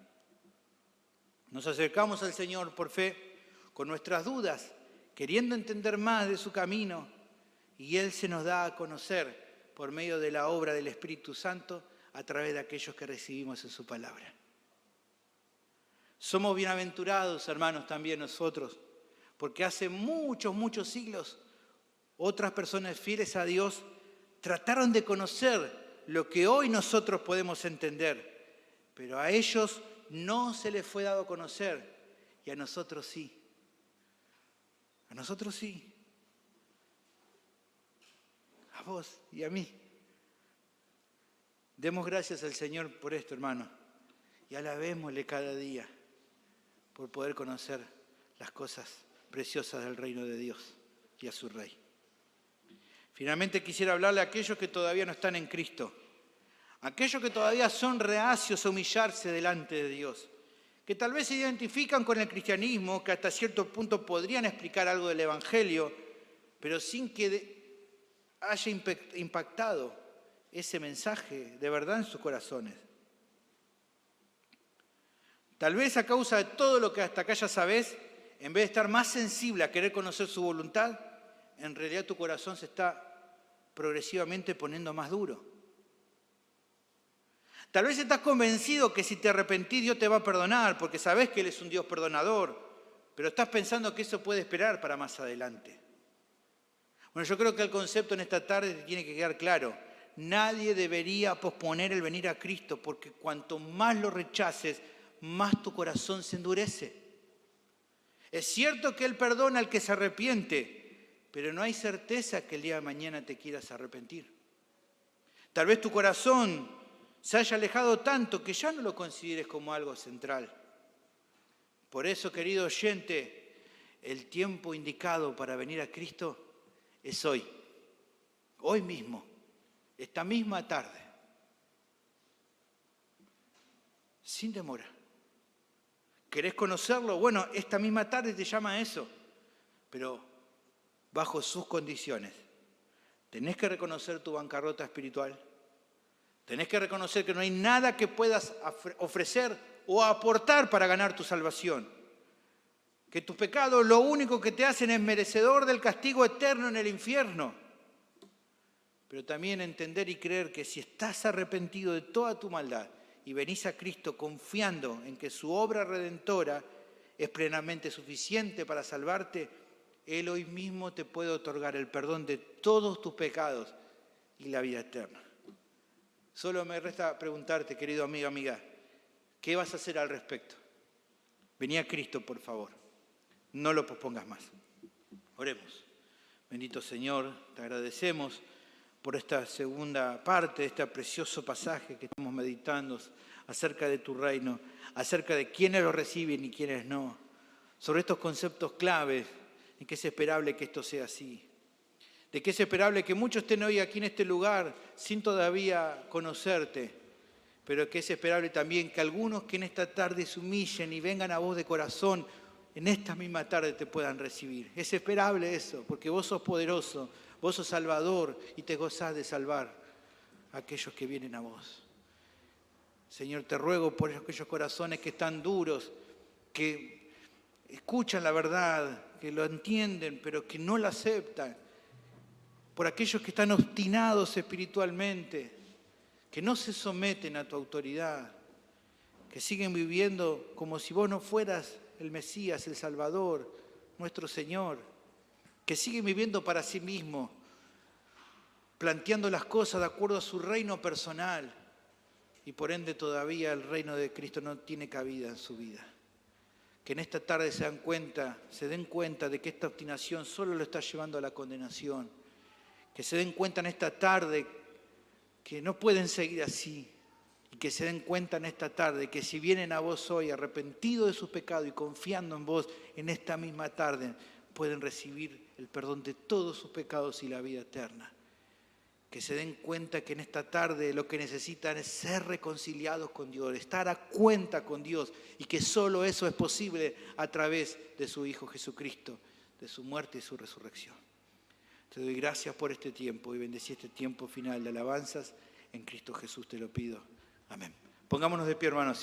Nos acercamos al Señor por fe, con nuestras dudas, queriendo entender más de su camino, y Él se nos da a conocer por medio de la obra del Espíritu Santo a través de aquellos que recibimos en su palabra. Somos bienaventurados, hermanos, también nosotros, porque hace muchos, muchos siglos otras personas fieles a Dios trataron de conocer lo que hoy nosotros podemos entender, pero a ellos no se les fue dado a conocer y a nosotros sí. A nosotros sí. A vos y a mí. Demos gracias al Señor por esto, hermano, y alabémosle cada día por poder conocer las cosas preciosas del reino de Dios y a su Rey. Finalmente quisiera hablarle a aquellos que todavía no están en Cristo, aquellos que todavía son reacios a humillarse delante de Dios, que tal vez se identifican con el cristianismo, que hasta cierto punto podrían explicar algo del Evangelio, pero sin que haya impactado ese mensaje de verdad en sus corazones. Tal vez a causa de todo lo que hasta acá ya sabés, en vez de estar más sensible a querer conocer su voluntad, en realidad tu corazón se está progresivamente poniendo más duro. Tal vez estás convencido que si te arrepentís Dios te va a perdonar, porque sabés que Él es un Dios perdonador, pero estás pensando que eso puede esperar para más adelante. Bueno, yo creo que el concepto en esta tarde te tiene que quedar claro. Nadie debería posponer el venir a Cristo, porque cuanto más lo rechaces, más tu corazón se endurece. Es cierto que Él perdona al que se arrepiente, pero no hay certeza que el día de mañana te quieras arrepentir. Tal vez tu corazón se haya alejado tanto que ya no lo consideres como algo central. Por eso, querido oyente, el tiempo indicado para venir a Cristo es hoy, hoy mismo, esta misma tarde, sin demora. ¿Querés conocerlo? Bueno, esta misma tarde te llama a eso, pero bajo sus condiciones. Tenés que reconocer tu bancarrota espiritual. Tenés que reconocer que no hay nada que puedas ofrecer o aportar para ganar tu salvación. Que tus pecados lo único que te hacen es merecedor del castigo eterno en el infierno. Pero también entender y creer que si estás arrepentido de toda tu maldad y venís a Cristo confiando en que su obra redentora es plenamente suficiente para salvarte, Él hoy mismo te puede otorgar el perdón de todos tus pecados y la vida eterna. Solo me resta preguntarte, querido amigo, amiga, ¿qué vas a hacer al respecto? Vení a Cristo, por favor. No lo pospongas más. Oremos. Bendito Señor, te agradecemos por esta segunda parte de este precioso pasaje que estamos meditando acerca de tu reino, acerca de quiénes lo reciben y quiénes no, sobre estos conceptos claves, y que es esperable que esto sea así. De que es esperable que muchos estén hoy aquí en este lugar sin todavía conocerte, pero que es esperable también que algunos que en esta tarde se humillen y vengan a vos de corazón, en esta misma tarde te puedan recibir. Es esperable eso, porque vos sos poderoso, vos sos salvador y te gozás de salvar a aquellos que vienen a vos. Señor, te ruego por aquellos corazones que están duros, que escuchan la verdad, que lo entienden, pero que no la aceptan. Por aquellos que están obstinados espiritualmente, que no se someten a tu autoridad, que siguen viviendo como si vos no fueras el Mesías, el Salvador, nuestro Señor, que siguen viviendo para sí mismos, planteando las cosas de acuerdo a su reino personal, y por ende todavía el reino de Cristo no tiene cabida en su vida. Que en esta tarde se den cuenta de que esta obstinación solo lo está llevando a la condenación. Que se den cuenta en esta tarde que no pueden seguir así. Y que se den cuenta en esta tarde que si vienen a vos hoy arrepentidos de sus pecados y confiando en vos, en esta misma tarde pueden recibir el perdón de todos sus pecados y la vida eterna. Que se den cuenta que en esta tarde lo que necesitan es ser reconciliados con Dios, estar a cuenta con Dios, y que solo eso es posible a través de su Hijo Jesucristo, de su muerte y su resurrección. Te doy gracias por este tiempo y bendecí este tiempo final de alabanzas. En Cristo Jesús te lo pido. Amén. Pongámonos de pie, hermanos.